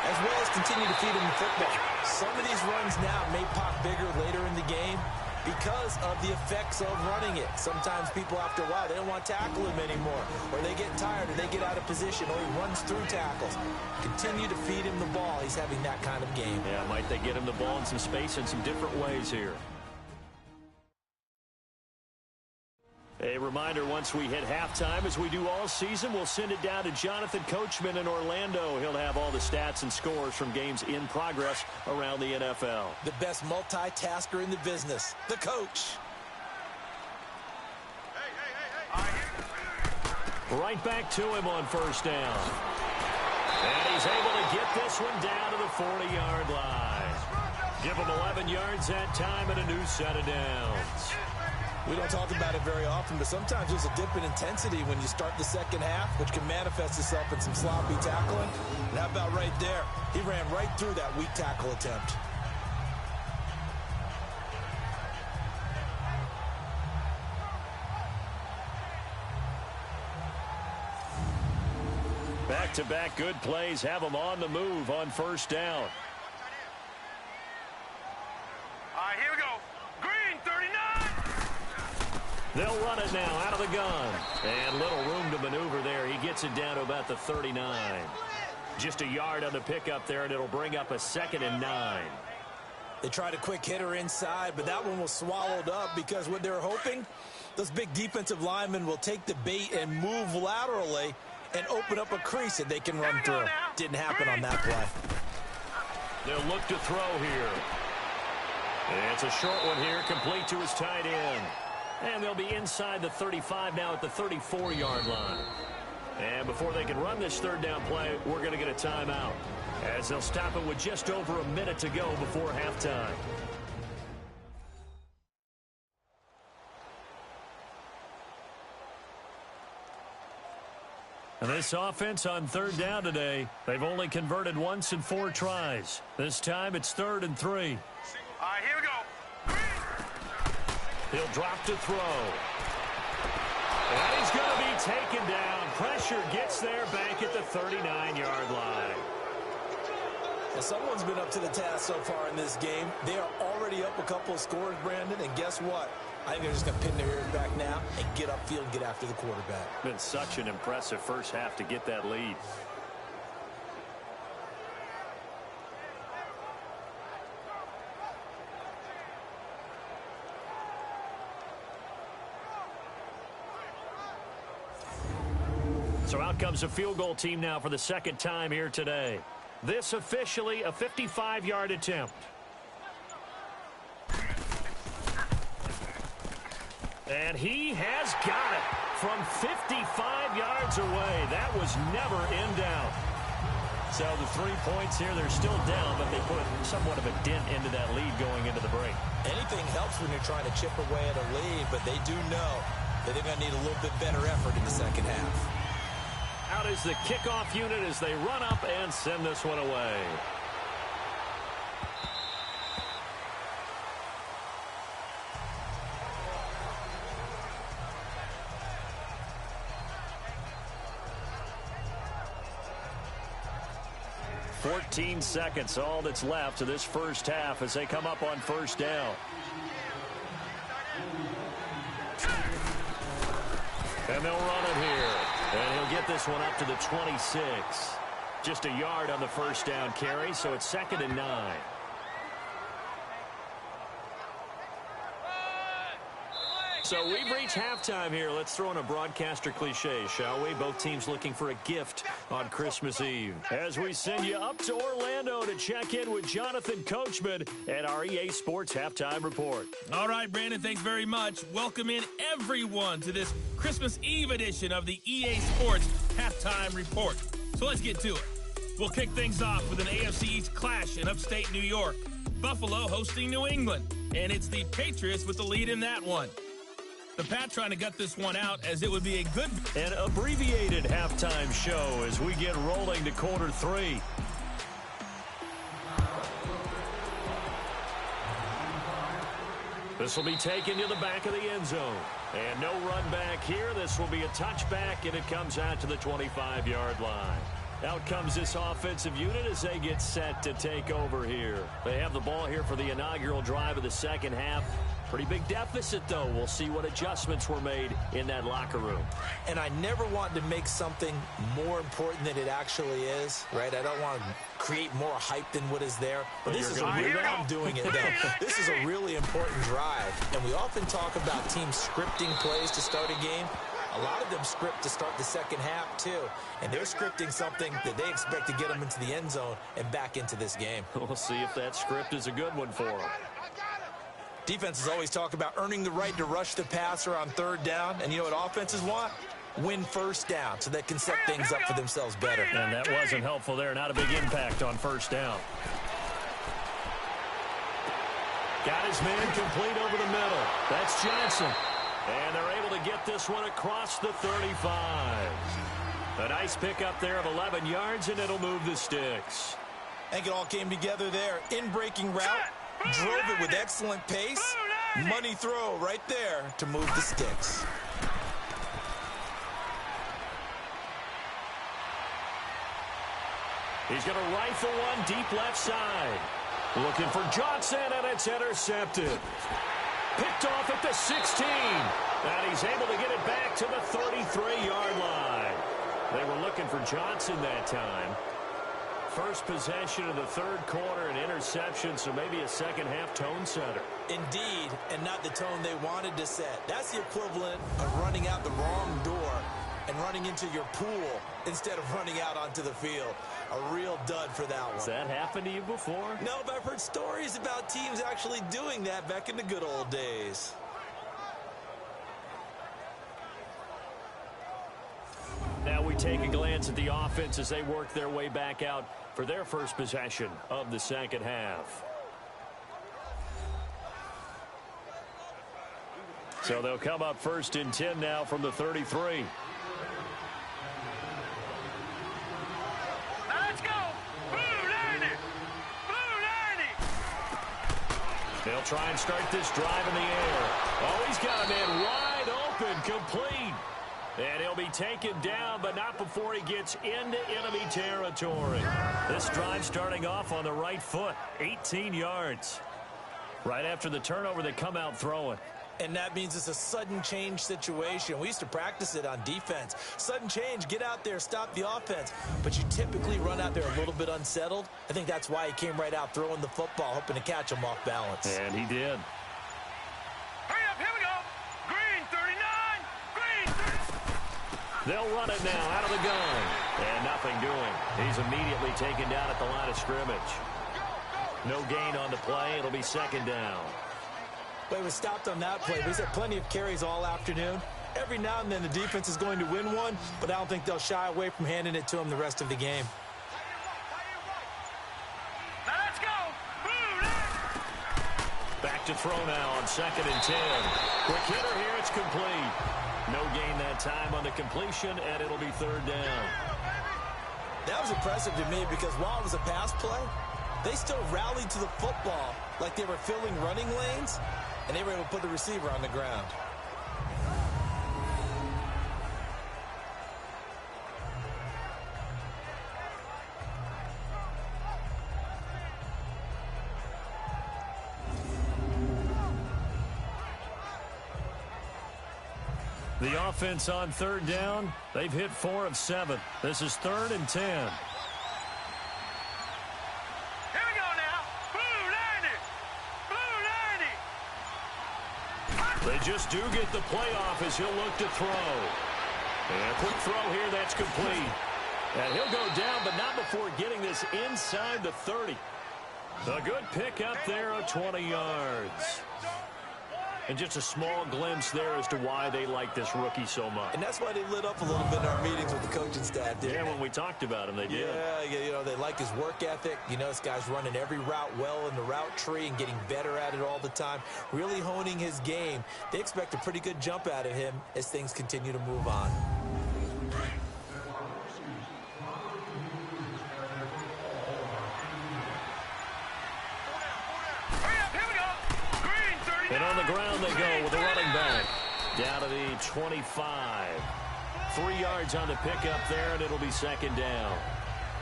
as well as continue to feed him the football. Some of these runs now may pop bigger later in the game because of the effects of running it. Sometimes people, after a while, they don't want to tackle him anymore, or they get tired, or they get out of position, or he runs through tackles. Continue to feed him the ball. He's having that kind of game. Yeah, might they get him the ball in some space in some different ways here. A reminder, once we hit halftime, as we do all season, we'll send it down to Jonathan Coachman in Orlando. He'll have all the stats and scores from games in progress around the NFL. The best multitasker in the business, the coach. Right back to him on first down. And he's able to get this one down to the 40-yard line. Give him 11 yards that time and a new set of downs. We don't talk about it very often, but sometimes there's a dip in intensity when you start the second half, which can manifest itself in some sloppy tackling. And how about right there? He ran right through that weak tackle attempt. Back-to-back good plays have them on the move on first down. Here we go. Green, 39. They'll run it now out of the gun. And little room to maneuver there. He gets it down to about the 39. Just a yard on the pickup there, and it'll bring up a 2nd and 9. They tried a quick hitter inside, but that one was swallowed up because what they're hoping, those big defensive linemen will take the bait and move laterally and open up a crease that they can run through. Didn't happen on that play. They'll look to throw here. And it's a short one here, complete to his tight end. And they'll be inside the 35 now at the 34-yard line. And before they can run this third down play, we're going to get a timeout, as they'll stop it with just over a minute to go before halftime. And this offense on third down today, they've only converted once in 4 tries. This time it's 3rd and 3. Here we go. He'll drop to throw. And he's going to be taken down. Pressure gets there back at the 39-yard line. Now, someone's been up to the task so far in this game. They are already up a couple of scores, Brandon, and guess what? I think they're just going to pin their ears back now and get upfield and get after the quarterback. Been such an impressive first half to get that lead. So out comes a field goal team now for the second time here today. This officially a 55-yard attempt. And he has got it from 55 yards away. That was never in doubt. So the 3 points here, they're still down, but they put somewhat of a dent into that lead going into the break. Anything helps when you're trying to chip away at a lead, but they do know that they're going to need a little bit better effort in the second half. Out is the kickoff unit as they run up and send this one away. "14 seconds, all that's left of this first half as they come up on first down. And they'll run it here. And he'll get this one up to the 26. Just a yard on the first down carry, so it's 2nd and 9. So we've reached halftime here. Let's throw in a broadcaster cliche, shall we? Both teams looking for a gift on Christmas Eve. As we send you up to Orlando to check in with Jonathan Coachman at our EA Sports Halftime Report. All right, Brandon, thanks very much. Welcome in everyone to this Christmas Eve edition of the EA Sports Halftime Report. So let's get to it. We'll kick things off with an AFC East clash in upstate New York. Buffalo hosting New England, and it's the Patriots with the lead in that one. The Pat trying to gut this one out as it would be a good... An abbreviated halftime show as we get rolling to quarter 3. This will be taken to the back of the end zone. And no run back here. This will be a touchback, and it comes out to the 25-yard line. Out comes this offensive unit as they get set to take over here. They have the ball here for the inaugural drive of the second half. Pretty big deficit, though. We'll see what adjustments were made in that locker room. And I never want to make something more important than it actually is, right? I don't want to create more hype than what is there. But this is a really, I'm doing it, though. This is a really important drive. And we often talk about teams scripting plays to start a game. A lot of them script to start the second half, too. And they're scripting something that they expect to get them into the end zone and back into this game. We'll see if that script is a good one for them. Defenses always talk about earning the right to rush the passer on third down. And you know what offenses want? Win first down so they can set things up for themselves better. And that wasn't helpful there. Not a big impact on first down. Got his man complete over the middle. That's Johnson. And they're able to get this one across the 35. A nice pickup there of 11 yards, and it'll move the sticks. I think it all came together there. In-breaking route. Drove it with excellent pace. Money throw right there to move the sticks. He's going to rifle one deep left side. Looking for Johnson, and it's intercepted. Picked off at the 16. And he's able to get it back to the 33-yard line. They were looking for Johnson that time. First possession of the third quarter, an interception, so maybe a second-half tone setter. Indeed, and not the tone they wanted to set. That's the equivalent of running out the wrong door and running into your pool instead of running out onto the field. A real dud for that one. Has that happened to you before? No, but I've heard stories about teams actually doing that back in the good old days. Now we take a glance at the offense as they work their way back out for their first possession of the second half. So they'll come up 1st and 10 now from the 33. Let's go! Blue 90! Blue 90! They'll try and start this drive in the air. Oh, he's got a man wide open, complete. And he'll be taken down, but not before he gets into enemy territory. This drive starting off on the right foot, 18 yards. Right after the turnover, they come out throwing. And that means it's a sudden change situation. We used to practice it on defense. Sudden change, get out there, stop the offense. But you typically run out there a little bit unsettled. I think that's why he came right out throwing the football, hoping to catch him off balance. And he did. Hurry up, here we go. Green 39, green 30. They'll run it now out of the gun. And nothing doing. He's immediately taken down at the line of scrimmage. No gain on the play. It'll be second down. Well, he was stopped on that play. He's had plenty of carries all afternoon. Every now and then the defense is going to win one, but I don't think they'll shy away from handing it to him the rest of the game. Now let's go. Back to throw now on 2nd and 10. Quick hitter here. It's complete. No gain that time on the completion, and it'll be 3rd down. That was impressive to me because while it was a pass play, they still rallied to the football like they were filling running lanes, and they were able to put the receiver on the ground. The offense on 3rd down, they've hit 4 of 7. This is 3rd and 10. Here we go now. Blue 90. They just do get the playoff as he'll look to throw. And a quick throw here, that's complete. And he'll go down, but not before getting this inside the 30. A good pick up there of 20 yards. And just a small glimpse there as to why they like this rookie so much. And that's why they lit up a little bit in our meetings with the coaching staff, didn't they? When we talked about him, they did. Yeah, you know, they like his work ethic. You know, this guy's running every route well in the route tree and getting better at it all the time, really honing his game. They expect a pretty good jump out of him as things continue to move on. And on the ground they go with the running back. Down to the 25. 3 yards on the pickup there, and it'll be 2nd down.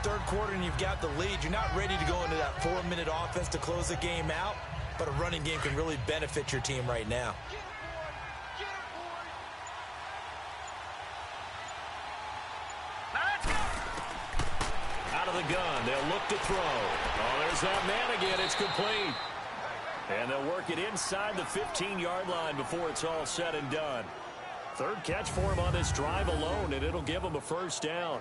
3rd quarter, and you've got the lead. You're not ready to go into that 4-minute offense to close the game out, but a running game can really benefit your team right now. Out of the gun, they'll look to throw. Oh, there's that man again. It's complete. And they'll work it inside the 15-yard line before it's all said and done. 3rd catch for him on this drive alone, and it'll give him a 1st down.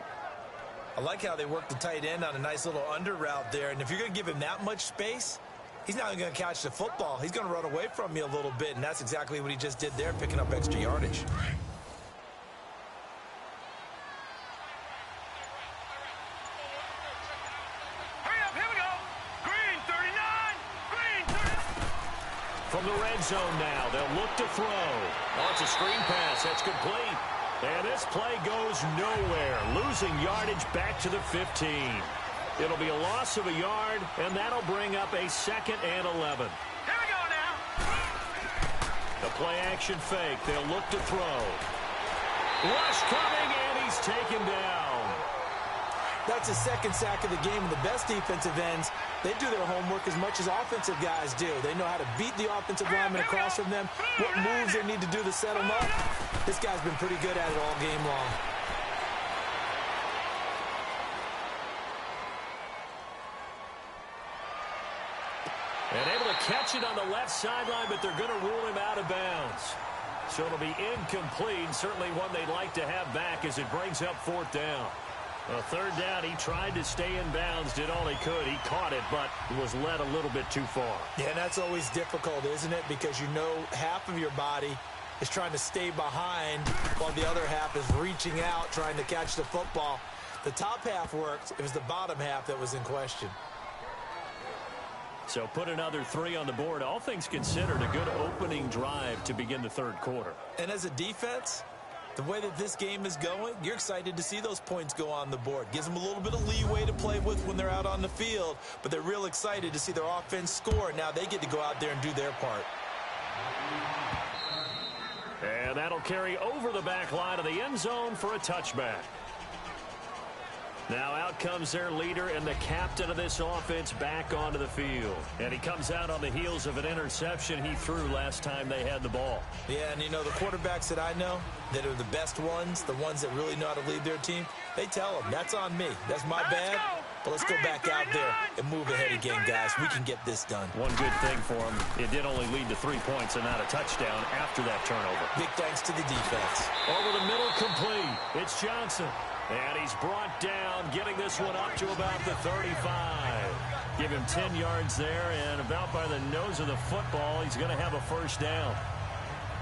I like how they work the tight end on a nice little under route there. And if you're going to give him that much space, he's not going to catch the football. He's going to run away from you a little bit, and that's exactly what he just did there, picking up extra yardage. From the red zone now, they'll look to throw. Oh, it's a screen pass. That's complete. And this play goes nowhere. Losing yardage back to the 15. It'll be a loss of a yard, and that'll bring up a 2nd and 11. Here we go now. The play-action fake. They'll look to throw. Rush coming, and he's taken down. That's his 2nd sack of the game. And the best defensive ends, they do their homework as much as offensive guys do. They know how to beat the offensive lineman across from them, what moves they need to do to set them up. This guy's been pretty good at it all game long. And able to catch it on the left sideline, but they're going to rule him out of bounds. So it'll be incomplete, certainly one they'd like to have back as it brings up 4th down. 3rd down, he tried to stay in bounds, did all he could. He caught it, but was led a little bit too far. Yeah, and that's always difficult, isn't it? Because you know half of your body is trying to stay behind while the other half is reaching out, trying to catch the football. The top half worked. It was the bottom half that was in question. So put another 3 on the board. All things considered, a good opening drive to begin the 3rd quarter. And as a defense, the way that this game is going, you're excited to see those points go on the board. Gives them a little bit of leeway to play with when they're out on the field, but they're real excited to see their offense score. Now they get to go out there and do their part. And that'll carry over the back line of the end zone for a touchback. Now out comes their leader and the captain of this offense back onto the field. And he comes out on the heels of an interception he threw last time they had the ball. Yeah, and you know, the quarterbacks that I know that are the best ones, the ones that really know how to lead their team, they tell them, that's on me. That's my bad. But let's go back out there and move ahead again, guys. We can get this done. One good thing for him, it did only lead to 3 points and not a touchdown after that turnover. Big thanks to the defense. Over the middle, complete. It's Johnson. And he's brought down, getting this one up to about the 35. Give him 10 yards there, and about by the nose of the football, he's going to have a first down.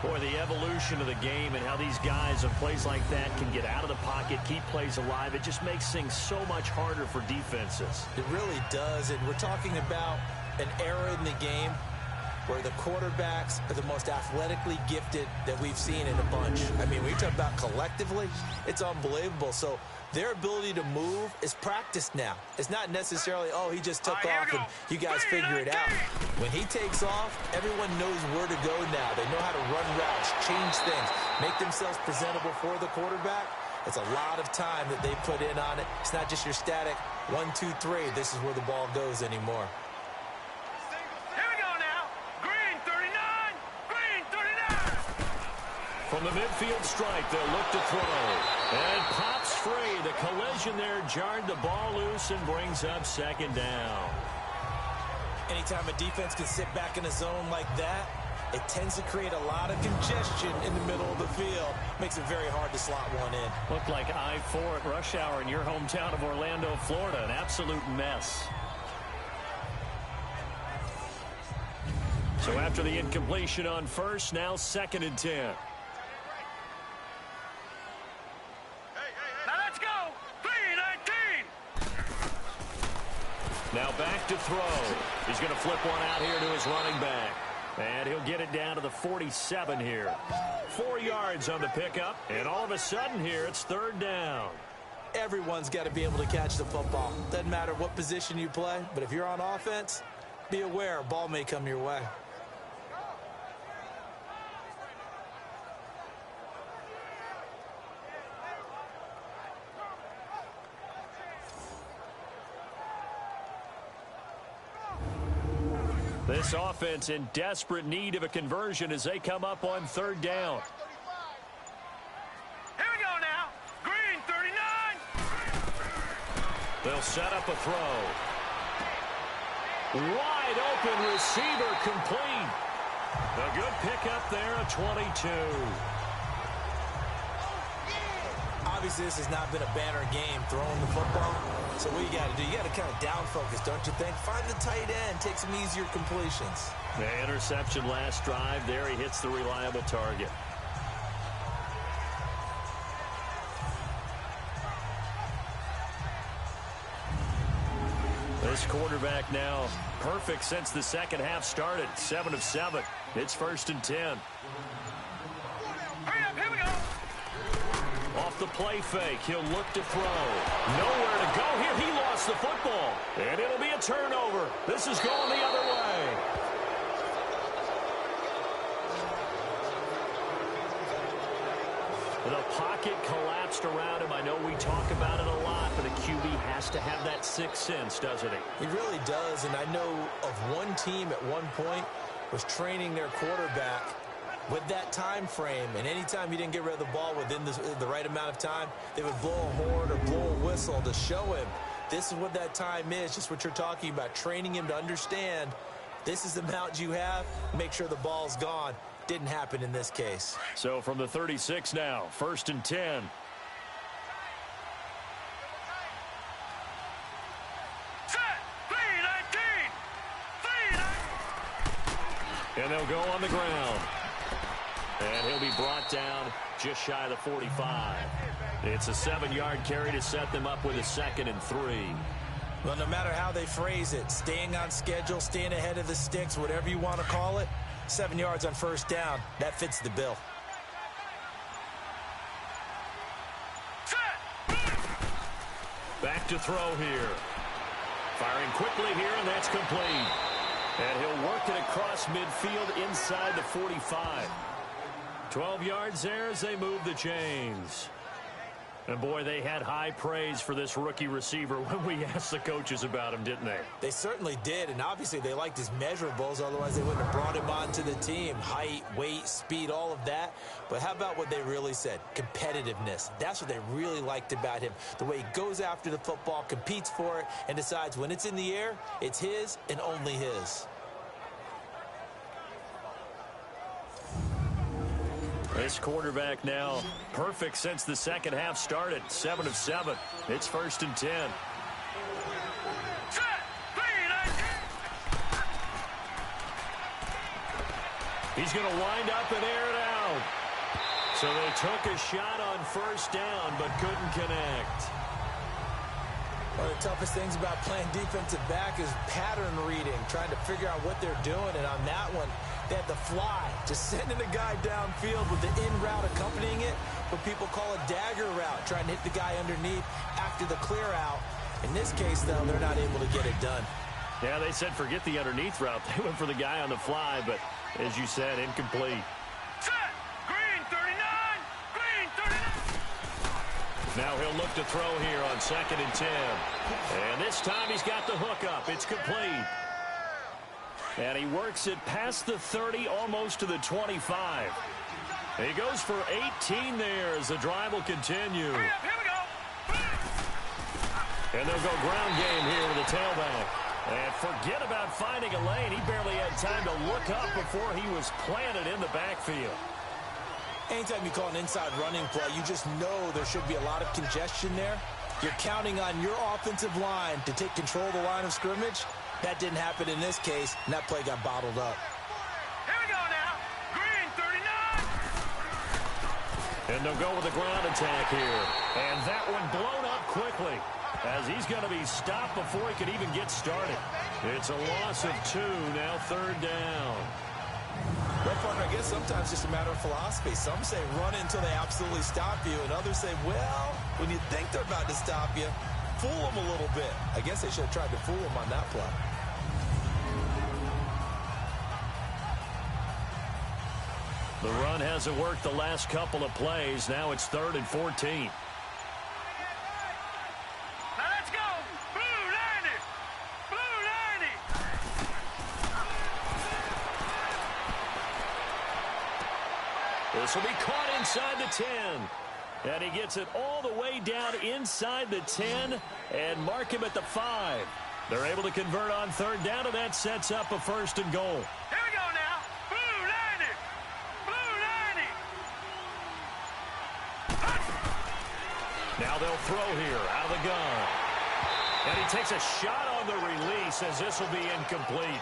Boy, the evolution of the game and how these guys on plays like that can get out of the pocket, keep plays alive, it just makes things so much harder for defenses. It really does, and we're talking about an era in the game where the quarterbacks are the most athletically gifted that we've seen in a bunch. I mean, when you talk about collectively, it's unbelievable. So their ability to move is practiced now. It's not necessarily, oh, he just took off and you guys figure it out. When he takes off, everyone knows where to go now. They know how to run routes, change things, make themselves presentable for the quarterback. It's a lot of time that they put in on it. It's not just your static 1, 2, 3. This is where the ball goes anymore. From the midfield stripe, they'll look to throw. And pops free. The collision there jarred the ball loose and brings up second down. Anytime a defense can sit back in a zone like that, it tends to create a lot of congestion in the middle of the field. Makes it very hard to slot one in. Looked like I-4 at rush hour in your hometown of Orlando, Florida. An absolute mess. So after the incompletion on first, now 2nd and 10. Now back to throw. He's going to flip one out here to his running back. And he'll get it down to the 47 here. 4 yards on the pickup. And all of a sudden here, it's 3rd down. Everyone's got to be able to catch the football. Doesn't matter what position you play. But if you're on offense, be aware a ball may come your way. This offense in desperate need of a conversion as they come up on 3rd down. Here we go now. Green 39. They'll set up a throw. Wide open receiver complete. A good pickup there, a 22. Obviously, this has not been a banner game throwing the football. So what you got to do, you got to kind of down focus, don't you think? Find the tight end, take some easier completions. The interception last drive there. He hits the reliable target. This quarterback now perfect since the second half started. 7 of 7. It's 1st and 10. Hurry up, here we go. Off the play fake, he'll look to throw. Nowhere to go here. He lost the football. And it'll be a turnover. This is going the other way. The pocket collapsed around him. I know we talk about it a lot, but a QB has to have that sixth sense, doesn't he? He really does, and I know of one team at one point was training their quarterback with that time frame, and anytime he didn't get rid of the ball within the right amount of time, they would blow a horn or blow a whistle to show him this is what that time is, just what you're talking about, training him to understand this is the amount you have, make sure the ball's gone. Didn't happen in this case. So from the 36 now, 1st and 10. Set. 3-19. And they'll go on the ground. And he'll be brought down just shy of the 45. It's a 7-yard carry to set them up with a 2nd and 3. Well, no matter how they phrase it, staying on schedule, staying ahead of the sticks, whatever you want to call it, 7 yards on 1st down, that fits the bill. Back to throw here. Firing quickly here, and that's complete. And he'll work it across midfield inside the 45. 12 yards there as they move the chains. And, boy, they had high praise for this rookie receiver when we asked the coaches about him, didn't they? They certainly did, and obviously they liked his measurables. Otherwise, they wouldn't have brought him onto the team. Height, weight, speed, all of that. But how about what they really said? Competitiveness. That's what they really liked about him. The way he goes after the football, competes for it, and decides when it's in the air, it's his and only his. This quarterback now perfect since the second half started. 7 of 7. It's 1st and 10. He's going to wind up and air it out. So they took a shot on 1st down but couldn't connect. One of the toughest things about playing defensive back is pattern reading, trying to figure out what they're doing. And on that one, they had the fly, just sending a guy downfield with the in route accompanying it, what people call a dagger route, trying to hit the guy underneath after the clear out. In this case, though, they're not able to get it done. Yeah, they said forget the underneath route. They went for the guy on the fly, but as you said, incomplete. Set! Green 39! Green 39! Now he'll look to throw here on 2nd and 10. And this time he's got the hook up. It's complete. And he works it past the 30, almost to the 25. He goes for 18 there as the drive will continue. Hurry up, here we go! And they'll go ground game here with the tailback. And forget about finding a lane. He barely had time to look up before he was planted in the backfield. Anytime you call an inside running play, you just know there should be a lot of congestion there. You're counting on your offensive line to take control of the line of scrimmage. That didn't happen in this case, and that play got bottled up. Here we go now! Green 39! And they'll go with the ground attack here. And that one blown up quickly as he's going to be stopped before he could even get started. It's a loss of 2, now 3rd down. Well, partner, I guess sometimes it's just a matter of philosophy. Some say run until they absolutely stop you, and others say, well, when you think they're about to stop you, fool them a little bit. I guess they should have tried to fool them on that play. The run hasn't worked the last couple of plays. Now it's 3rd and 14. Now let's go! Blue 90! Blue 90! This will be caught inside the 10. And he gets it all the way down inside the 10 and mark him at the 5. They're able to convert on 3rd down, and that sets up a 1st and goal. Here we go now! Blue 90! Blue 90! Now they'll throw here out of the gun. And he takes a shot on the release as this will be incomplete.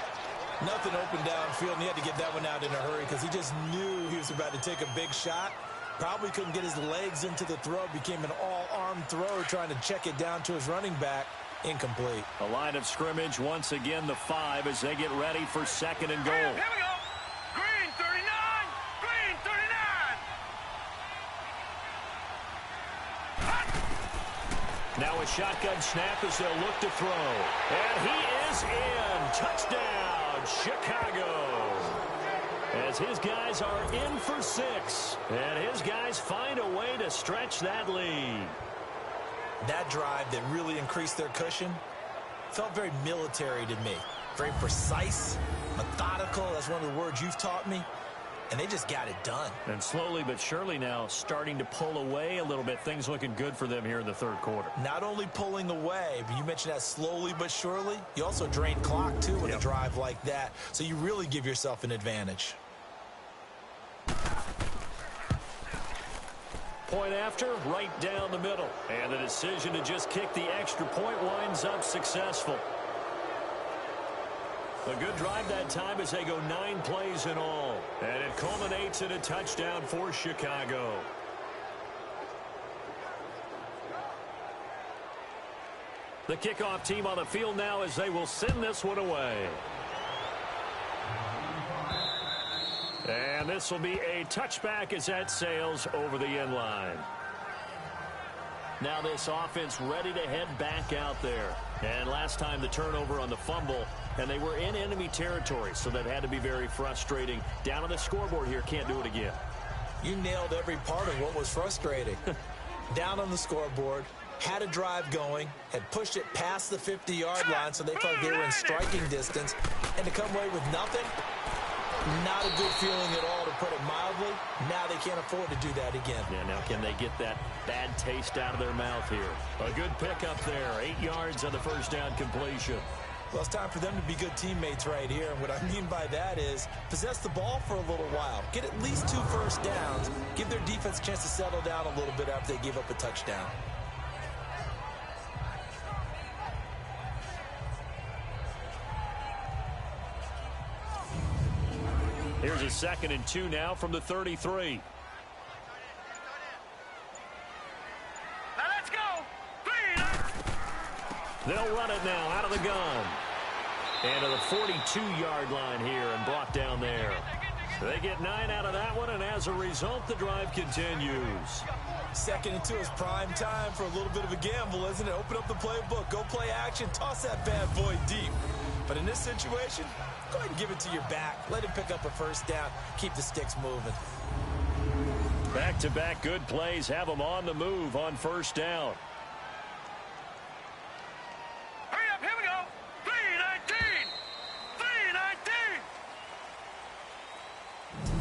Nothing open downfield, and he had to get that one out in a hurry because he just knew he was about to take a big shot. Probably couldn't get his legs into the throw. Became an all-arm throw trying to check it down to his running back. Incomplete. A line of scrimmage once again, the 5 as they get ready for 2nd and goal. Here we go! Green 39! Green 39! Now a shotgun snap as they'll look to throw. And he is in. Touchdown, Chicago. As his guys are in for 6. And his guys find a way to stretch that lead. That drive that really increased their cushion felt very military to me. Very precise, methodical. That's one of the words you've taught me. And they just got it done. And slowly but surely now starting to pull away a little bit. Things looking good for them here in the 3rd quarter. Not only pulling away, but you mentioned that slowly but surely. You also drain clock, too, with a drive like that. So you really give yourself an advantage. Point after, right down the middle. And the decision to just kick the extra point winds up successful. A good drive that time as they go 9 plays in all. And it culminates in a touchdown for Chicago. The kickoff team on the field now as they will send this one away. And this will be a touchback as that sails over the end line. Now this offense ready to head back out there. And last time the turnover on the fumble, and they were in enemy territory, so that had to be very frustrating. Down on the scoreboard here, can't do it again. You nailed every part of what was frustrating. down on the scoreboard, had a drive going, had pushed it past the 50-yard line so they felt they were in striking distance, and to come away with nothing, not a good feeling at all, to put it mildly. Now they can't afford to do that again. Yeah, now can they get that bad taste out of their mouth here? A good pickup there, 8 yards on the first down completion. Well, it's time for them to be good teammates right here. And what I mean by that is possess the ball for a little while. Get at least 2 first downs. Give their defense a chance to settle down a little bit after they give up a touchdown. Here's a 2nd and 2 now from the 33. Now let's go. They'll run it now out of the gun. And to the 42-yard line here and brought down there. They get 9 out of that one, and as a result, the drive continues. 2nd and 2 is prime time for a little bit of a gamble, isn't it? Open up the playbook, go play action, toss that bad boy deep. But in this situation, go ahead and give it to your back. Let him pick up a first down. Keep the sticks moving. Back-to-back good plays have them on the move on first down. Hurry up, here we go. 3-19.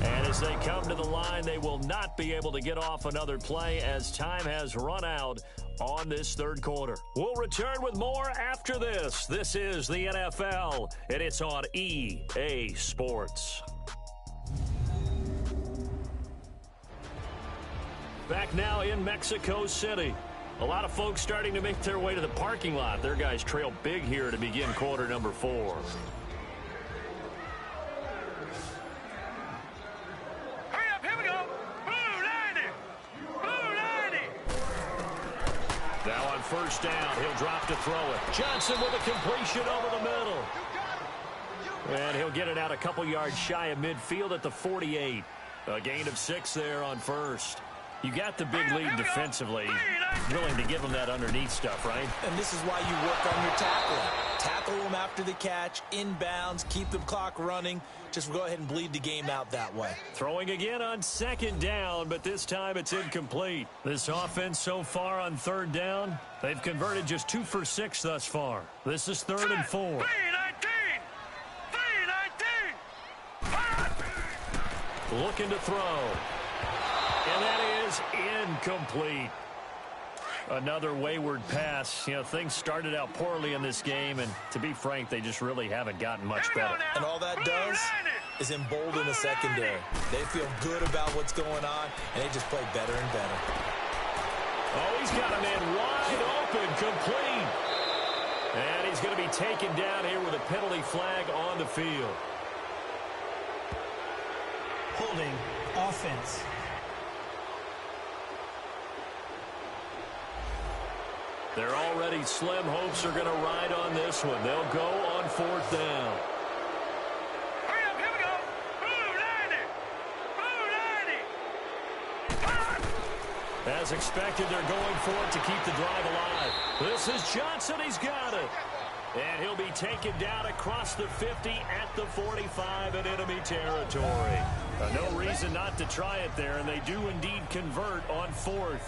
3-19. And as they come to the line, they will not be able to get off another play as time has run out on this third quarter. We'll return with more after this. This is the NFL, and it's on EA Sports. Back now in Mexico City. A lot of folks starting to make their way to the parking lot. Their guys trail big here to begin quarter number 4. Now on first down, he'll drop to throw it. Johnson with a completion over the middle. And he'll get it out a couple yards shy of midfield at the 48. A gain of 6 there on first. You got the big lead defensively. Willing to give them that underneath stuff, right? And this is why you work on your tackling. Tackle them after the catch, inbounds, keep the clock running. Just go ahead and bleed the game out that way. Throwing again on 2nd down, but this time it's incomplete. This offense so far on 3rd down, they've converted just 2 for 6 thus far. This is 3rd and 4. 3-19. 3-19. Looking to throw. And that is incomplete. Another wayward pass. You know, things started out poorly in this game, and to be frank, they just really haven't gotten much better. And all that does is embolden the secondary. They feel good about what's going on, and they just play better and better. Oh, he's got a man wide open, complete. And he's going to be taken down here with a penalty flag on the field. Holding offense. Their already slim hopes are going to ride on this one. They'll go on 4th down. Hurry up, here we go. 2-90. As expected, they're going for it to keep the drive alive. This is Johnson. He's got it. And he'll be taken down across the 50 at the 45 in enemy territory. No reason not to try it there, and they do indeed convert on 4th.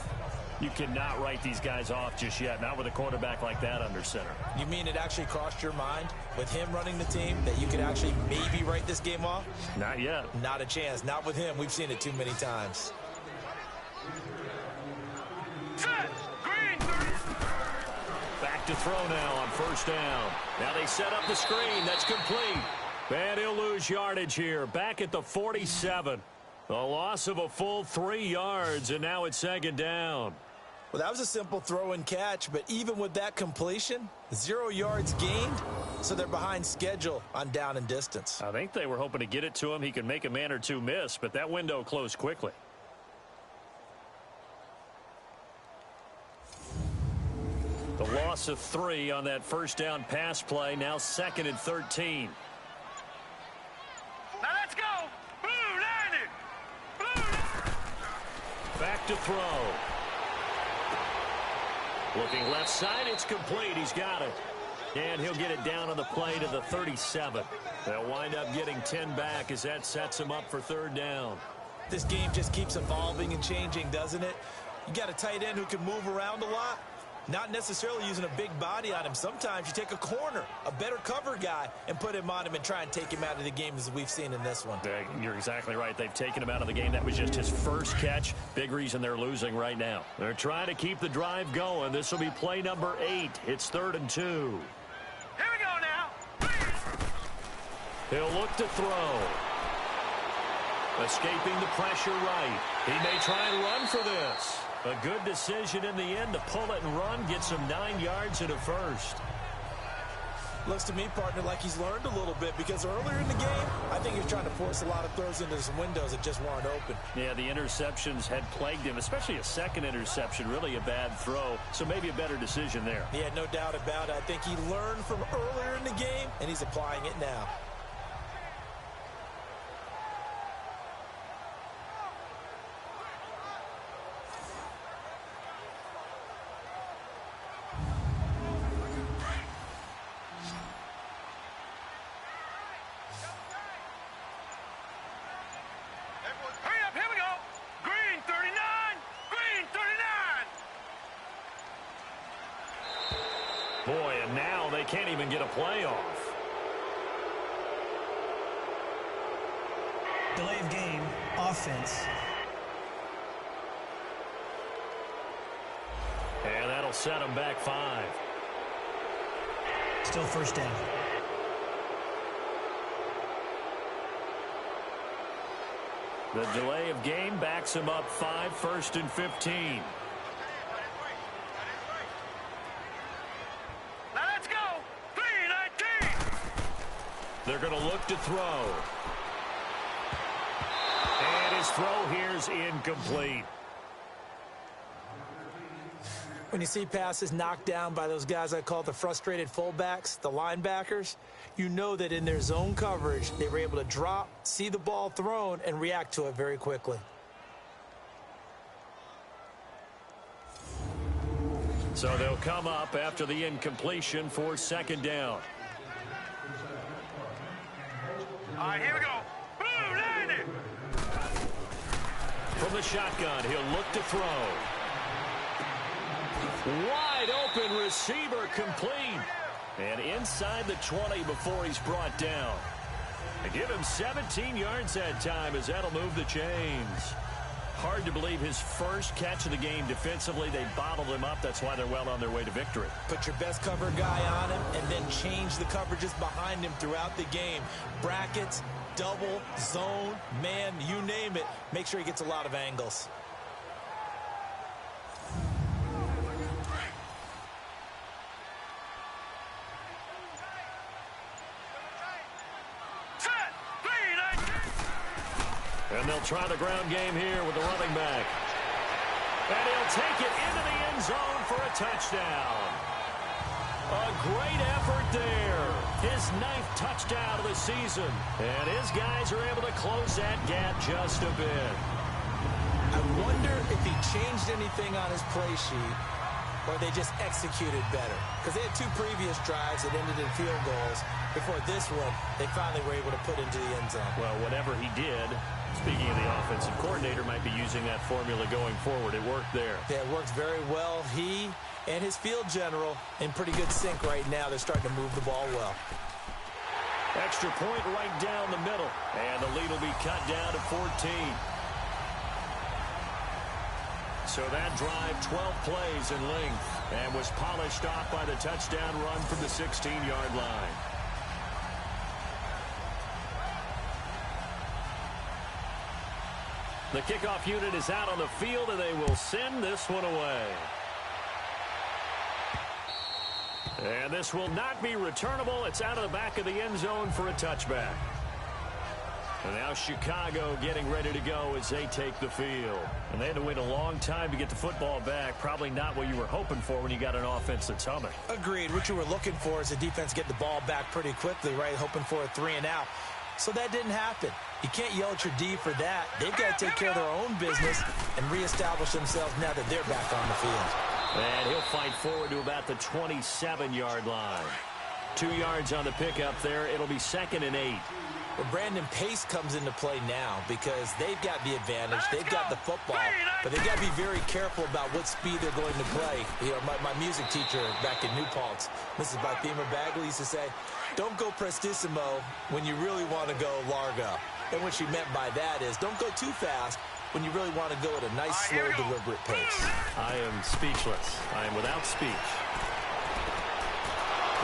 You cannot write these guys off just yet, not with a quarterback like that under center. You mean it actually crossed your mind with him running the team that you could actually maybe write this game off? Not yet. Not a chance. Not with him. We've seen it too many times. Set. Green. Back to throw now on first down. Now they set up the screen. That's complete. And he'll lose yardage here. Back at the 47. A loss of a full 3 yards, and now it's 2nd down. Well, that was a simple throw and catch, but even with that completion, 0 yards gained, so they're behind schedule on down and distance. I think they were hoping to get it to him. He could make a man or two miss, but that window closed quickly. The loss of 3 on that first down pass play, now 2nd and 13. Now let's go. Blue 90. Back to throw. Looking left side, it's complete. He's got it. And he'll get it down on the play to the 37. They'll wind up getting 10 back as that sets him up for 3rd down. This game just keeps evolving and changing, doesn't it? You got a tight end who can move around a lot, not necessarily using a big body on him. Sometimes you take a corner, a better cover guy, and put him on him and try and take him out of the game as we've seen in this one. You're exactly right. They've taken him out of the game. That was just his first catch. Big reason they're losing right now. They're trying to keep the drive going. This will be play number 8. It's 3rd and 2. Here we go now. He'll look to throw. Escaping the pressure right. He may try and run for this. A good decision in the end to pull it and run. Gets him 9 yards and a first. Looks to me, partner, like he's learned a little bit because earlier in the game, I think he was trying to force a lot of throws into some windows that just weren't open. Yeah, the interceptions had plagued him, especially a second interception, really a bad throw. So maybe a better decision there. Yeah, no doubt about it. I think he learned from earlier in the game, and he's applying it now. Boy, and now they can't even get a play off. Delay of game, offense. And that'll set them back 5. Still first down. The delay of game backs him up 5, 1st and 15. They're going to look to throw. And his throw here's incomplete. When you see passes knocked down by those guys I call the frustrated fullbacks, the linebackers, you know that in their zone coverage, they were able to drop, see the ball thrown, and react to it very quickly. So they'll come up after the incompletion for 2nd down. All right, here we go. Boom, landed. From the shotgun, he'll look to throw. Wide open receiver complete. And inside the 20 before he's brought down. They give him 17 yards that time as that'll move the chains. Hard to believe his first catch of the game defensively. They bottled him up. That's why they're well on their way to victory. Put your best cover guy on him and then change the coverages behind him throughout the game. Brackets, double, zone, man, you name it. Make sure he gets a lot of angles. And they'll try the ground game here with the running back. And he'll take it into the end zone for a touchdown. A great effort there. His 9th touchdown of the season. And his guys are able to close that gap just a bit. I wonder if he changed anything on his play sheet or they just executed better. Because they had 2 previous drives that ended in field goals. Before this one, they finally were able to put into the end zone. Well, whatever he did, speaking of the offensive coordinator, might be using that formula going forward. It worked there. Yeah, it works very well. He and his field general in pretty good sync right now. They're starting to move the ball well. Extra point right down the middle. And the lead will be cut down to 14. So that drive, 12 plays in length, and was polished off by the touchdown run from the 16-yard line. The kickoff unit is out on the field, and they will send this one away. And this will not be returnable. It's out of the back of the end zone for a touchback. And now Chicago getting ready to go as they take the field. And they had to wait a long time to get the football back. Probably not what you were hoping for when you got an offense that's humming. Agreed. What you were looking for is the defense get the ball back pretty quickly, right? Hoping for a 3-and-out. So that didn't happen. You can't yell at your D for that. They've got to take care of their own business and reestablish themselves now that they're back on the field. And he'll fight forward to about the 27-yard line. 2 yards on the pickup there. It'll be 2nd and 8. Well, Brandon, pace comes into play now because they've got the advantage. They've got the football, but they've got to be very careful about what speed they're going to play. You know, my music teacher back in New Paltz, Mrs. Bythema Bagley, used to say, don't go prestissimo when you really want to go largo. And what she meant by that is don't go too fast when you really want to go at a nice, slow, deliberate pace. I am speechless. I am without speech.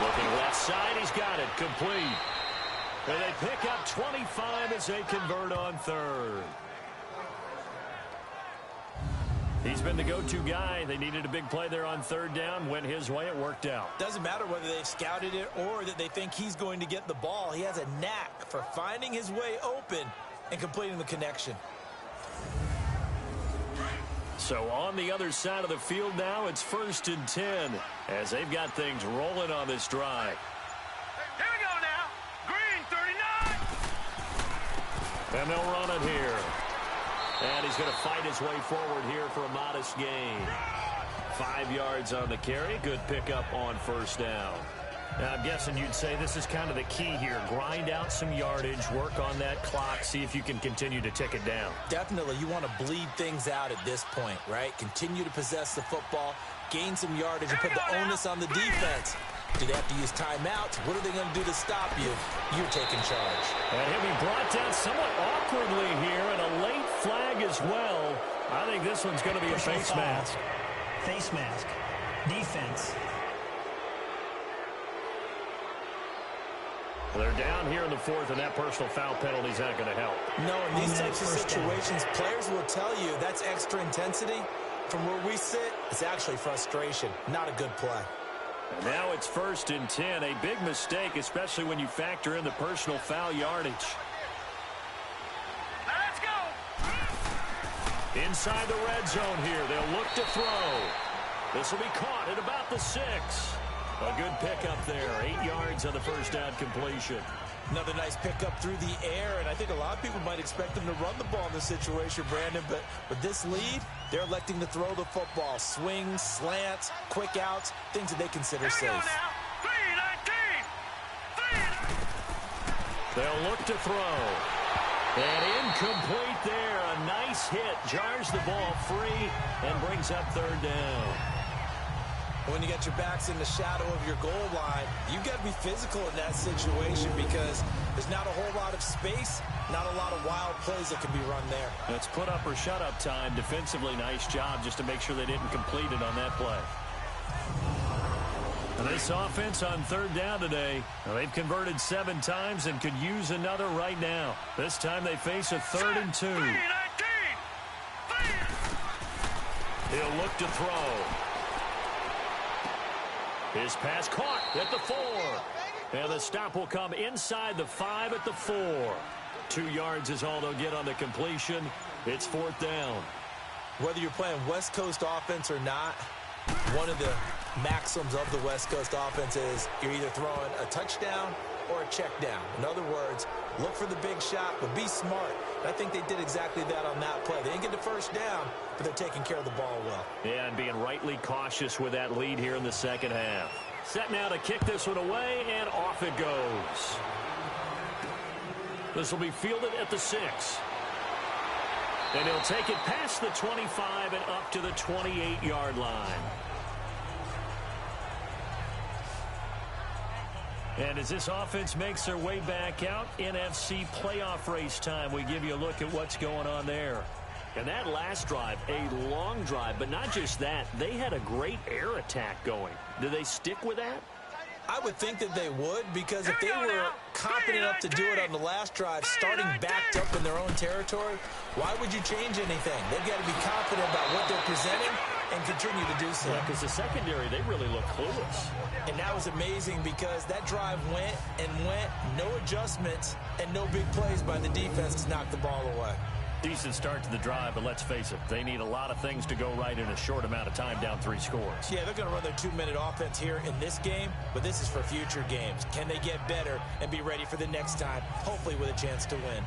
Looking left side, he's got it. Complete. And they pick up 25 as they convert on 3rd. He's been the go-to guy. They needed a big play there on 3rd down. Went his way. It worked out. Doesn't matter whether they've scouted it or that they think he's going to get the ball. He has a knack for finding his way open and completing the connection. So on the other side of the field now, it's 1st and 10 as they've got things rolling on this drive. Here we go now. Green 39. And they'll run it here. And he's going to fight his way forward here for a modest gain. 5 yards on the carry. Good pickup on 1st down. Now, I'm guessing you'd say this is kind of the key here. Grind out some yardage, work on that clock, see if you can continue to tick it down. Definitely. You want to bleed things out at this point, right? Continue to possess the football, gain some yardage, and put the onus on the defense. Do they have to use timeouts? What are they going to do to stop you? You're taking charge. And he'll be brought down somewhat awkwardly here, and a late flag as well. I think this one's going to be a face mask. Face mask. Defense. They're down here in the 4th, and that personal foul penalty is not going to help. No, in these types of situations, players will tell you that's extra intensity. From where we sit, it's actually frustration. Not a good play. And now it's 1st and 10. A big mistake, especially when you factor in the personal foul yardage. Let's go. Inside the red zone here. They'll look to throw. This will be caught at about the 6. A good pickup there. 8 yards on the 1st down completion. Another nice pickup through the air, and I think a lot of people might expect them to run the ball in this situation, Brandon, but with this lead, they're electing to throw the football. Swings, slants, quick outs, things that they consider safe. They'll look to throw. And incomplete there. A nice hit. Jars the ball free and brings up 3rd down. When you get your backs in the shadow of your goal line, you've got to be physical in that situation because there's not a whole lot of space, not a lot of wild plays that can be run there. It's put up or shut up time. Defensively, nice job just to make sure they didn't complete it on that play. And this offense on 3rd down today, they've converted 7 times and could use another right now. This time they face a 3rd and 2. He'll look to throw. His pass caught at the 4. And the stop will come inside the 5 at the 4. 2 yards is all they'll get on the completion. It's 4th down. Whether you're playing West Coast offense or not, one of the maxims of the West Coast offense is you're either throwing a touchdown or a check down. In other words, look for the big shot, but be smart. And I think they did exactly that on that play. They didn't get the 1st down, but they're taking care of the ball well. Yeah, and being rightly cautious with that lead here in the 2nd half. Set now to kick this one away, and off it goes. This will be fielded at the 6. And he'll take it past the 25 and up to the 28-yard line. And as this offense makes their way back out, NFC playoff race time, we give you a look at what's going on there. And that last drive, a long drive, but not just that, they had a great air attack going. Do they stick with that? I would think that they would, because if they were confident enough to do it on the last drive, starting backed up in their own territory, why would you change anything? They've got to be confident about what they're presenting and continue to do so. Yeah, because the secondary, they really look clueless. And that was amazing because that drive went and went, no adjustments, and no big plays by the defense to knock the ball away. Decent start to the drive, but let's face it, they need a lot of things to go right in a short amount of time, down 3 scores. Yeah, they're going to run their 2-minute offense here in this game, but this is for future games. Can they get better and be ready for the next time, hopefully with a chance to win?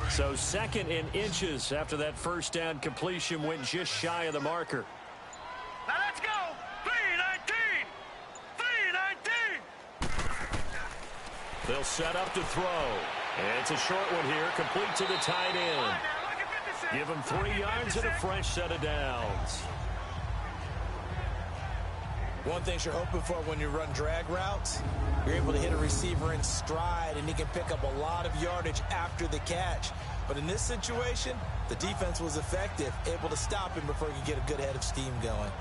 So 2nd and inches after that 1st down completion went just shy of the marker. Now let's go. 3-19. They'll set up to throw. And it's a short one here, complete to the tight end. Give him 3 yards and a fresh set of downs. One thing you're hoping for when you run drag routes, you're able to hit a receiver in stride, and he can pick up a lot of yardage after the catch. But in this situation, the defense was effective, able to stop him before he could get a good head of steam going.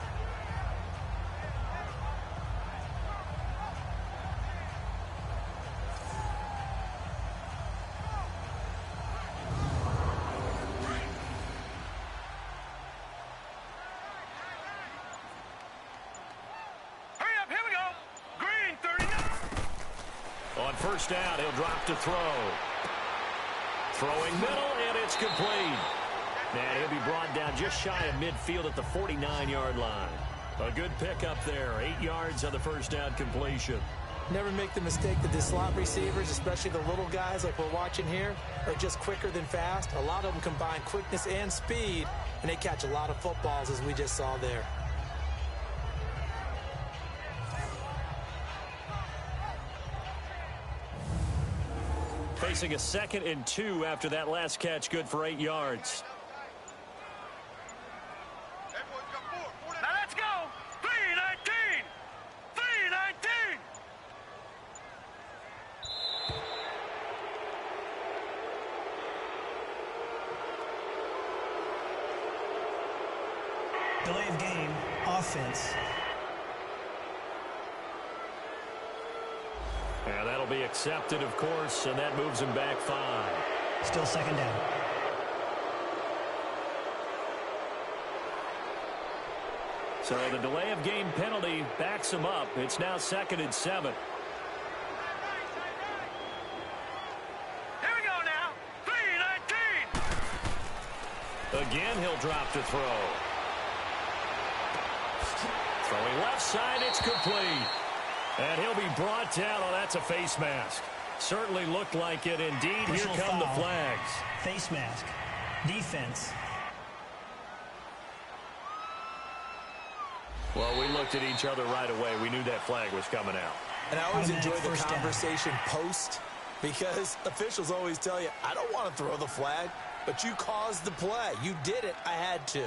First down, he'll drop to throw. Throwing middle, and it's complete. And he'll be brought down just shy of midfield at the 49-yard line. A good pickup there, 8 yards on the first down completion. Never make the mistake that the slot receivers, especially the little guys like we're watching here, are just quicker than fast. A lot of them combine quickness and speed, and they catch a lot of footballs, as we just saw there. Facing a 2nd and 2 after that last catch, good for 8 yards. Now let's go. 3-19. 3-19. Delay of game, offense. And that'll be accepted, of course, and that moves him back 5. Still 2nd down. So the delay of game penalty backs him up. It's now 2nd and 7. Here we go now. 3-19. Again, he'll drop to throw. Throwing left side, it's complete. And he'll be brought down. Oh, that's a face mask. Certainly looked like it indeed. Personal Here come foul. the flags. Face mask. Defense. Well, we looked at each other right away. We knew that flag was coming out. And I always Automatic enjoy the first down. conversation post, because officials always tell you, I don't want to throw the flag, but you caused the play. You did it. I had to.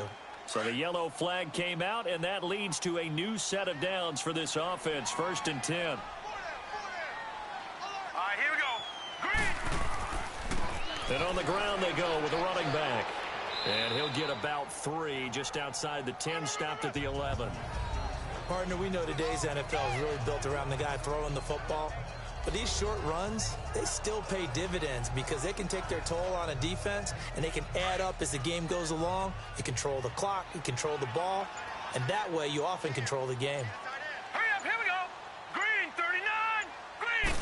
So the yellow flag came out, and that leads to a new set of downs for this offense. 1st and 10. All right, here we go. Green. And on the ground they go with a running back. And he'll get about 3 just outside the 10, stopped at the 11. Partner, we know today's NFL is really built around the guy throwing the football. But these short runs, they still pay dividends because they can take their toll on a defense, and they can add up as the game goes along. You control the clock, you control the ball, and that way you often control the game. Hurry up, here we go. Green 39. Green.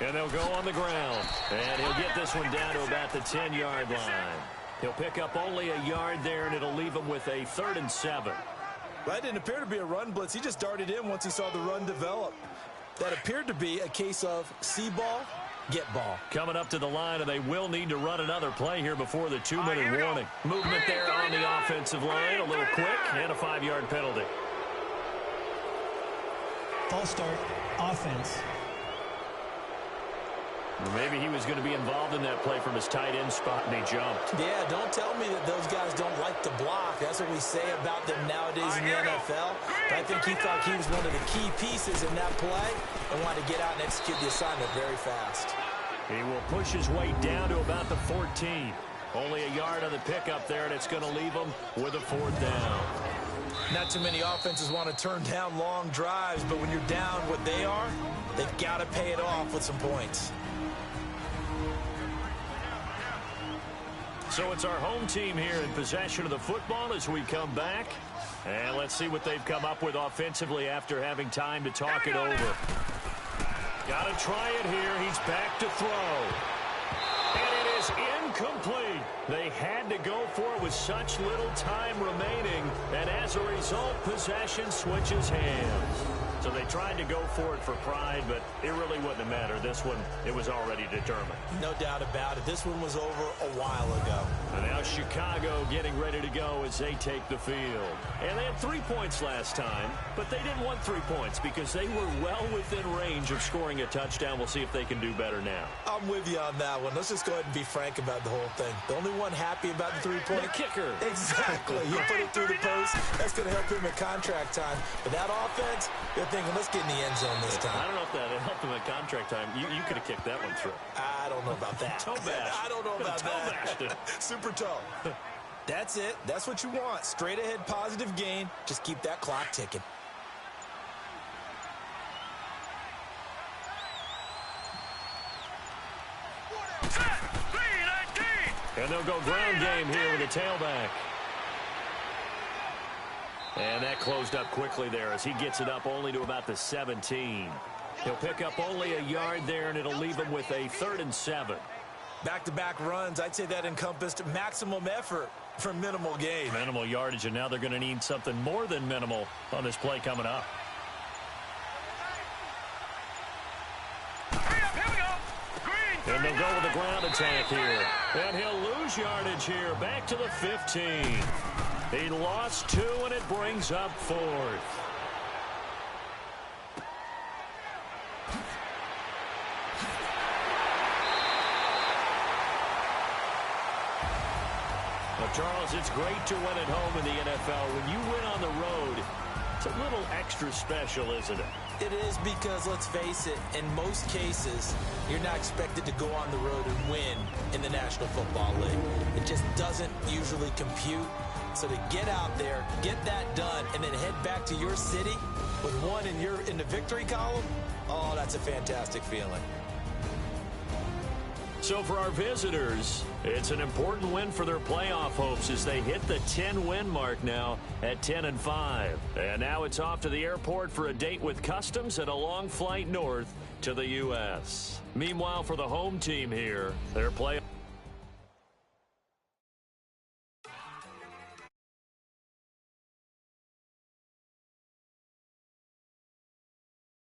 And they'll go on the ground. And he'll get this one down to about the 10-yard line. He'll pick up only a yard there, and it'll leave him with a 3rd and 7. That didn't appear to be a run blitz. He just darted in once he saw the run develop. That appeared to be a case of see ball, get ball. Coming up to the line, and they will need to run another play here before the 2-minute warning. Movement there on the offensive line, a little quick, and a 5-yard penalty. False start, offense. Maybe he was going to be involved in that play from his tight end spot, and he jumped. Yeah, don't tell me that those guys don't like to block. That's what we say about them nowadays in the NFL. But I think he thought he was one of the key pieces in that play and wanted to get out and execute the assignment very fast. He will push his way down to about the 14. Only a yard on the pickup there, and it's going to leave him with a 4th down. Not too many offenses want to turn down long drives, but when you're down what they are, they've got to pay it off with some points. So it's our home team here in possession of the football as we come back. And let's see what they've come up with offensively after having time to talk it over. Got to try it here. He's back to throw. And it is incomplete. They had to go for it with such little time remaining. And as a result, possession switches hands. So they tried to go for it for pride, but it really wouldn't have mattered. This one, it was already determined. No doubt about it. This one was over a while ago. And now Chicago getting ready to go as they take the field. And they had 3 points last time, but they didn't want 3 points because they were well within range of scoring a touchdown. We'll see if they can do better now. I'm with you on that one. Let's just go ahead and be frank about the whole thing. The only one happy about the three-point kicker. Exactly. He put it through the post. That's going to help him at contract time. But that offense, they're thinking, let's get in the end zone this time. I don't know if that helped him at contract time. You could have kicked that one through. I don't know about that. Toe bash. I don't know about that. Super toe. That's it. That's what you want. Straight ahead positive gain. Just keep that clock ticking. And they'll go ground game here with a tailback. And that closed up quickly there as he gets it up only to about the 17. He'll pick up only a yard there, and it'll leave him with a 3rd and 7. Back-to-back runs, I'd say that encompassed maximum effort for minimal gain. Minimal yardage, and now they're going to need something more than minimal on this play coming up. And they'll go with the ground attack here. And he'll lose yardage here. Back to the 15. He lost 2, and it brings up 4th. Well, Charles, it's great to win at home in the NFL. When you win on the road, it's a little extra special, isn't it? It is because, let's face it, in most cases, you're not expected to go on the road and win in the National Football League. It just doesn't usually compute. So to get out there, get that done, and then head back to your city with one in the victory column, oh, that's a fantastic feeling. So for our visitors, it's an important win for their playoff hopes as they hit the 10-win mark now at 10-5. And now it's off to the airport for a date with customs and a long flight north to the U.S. Meanwhile, for the home team here, their playoff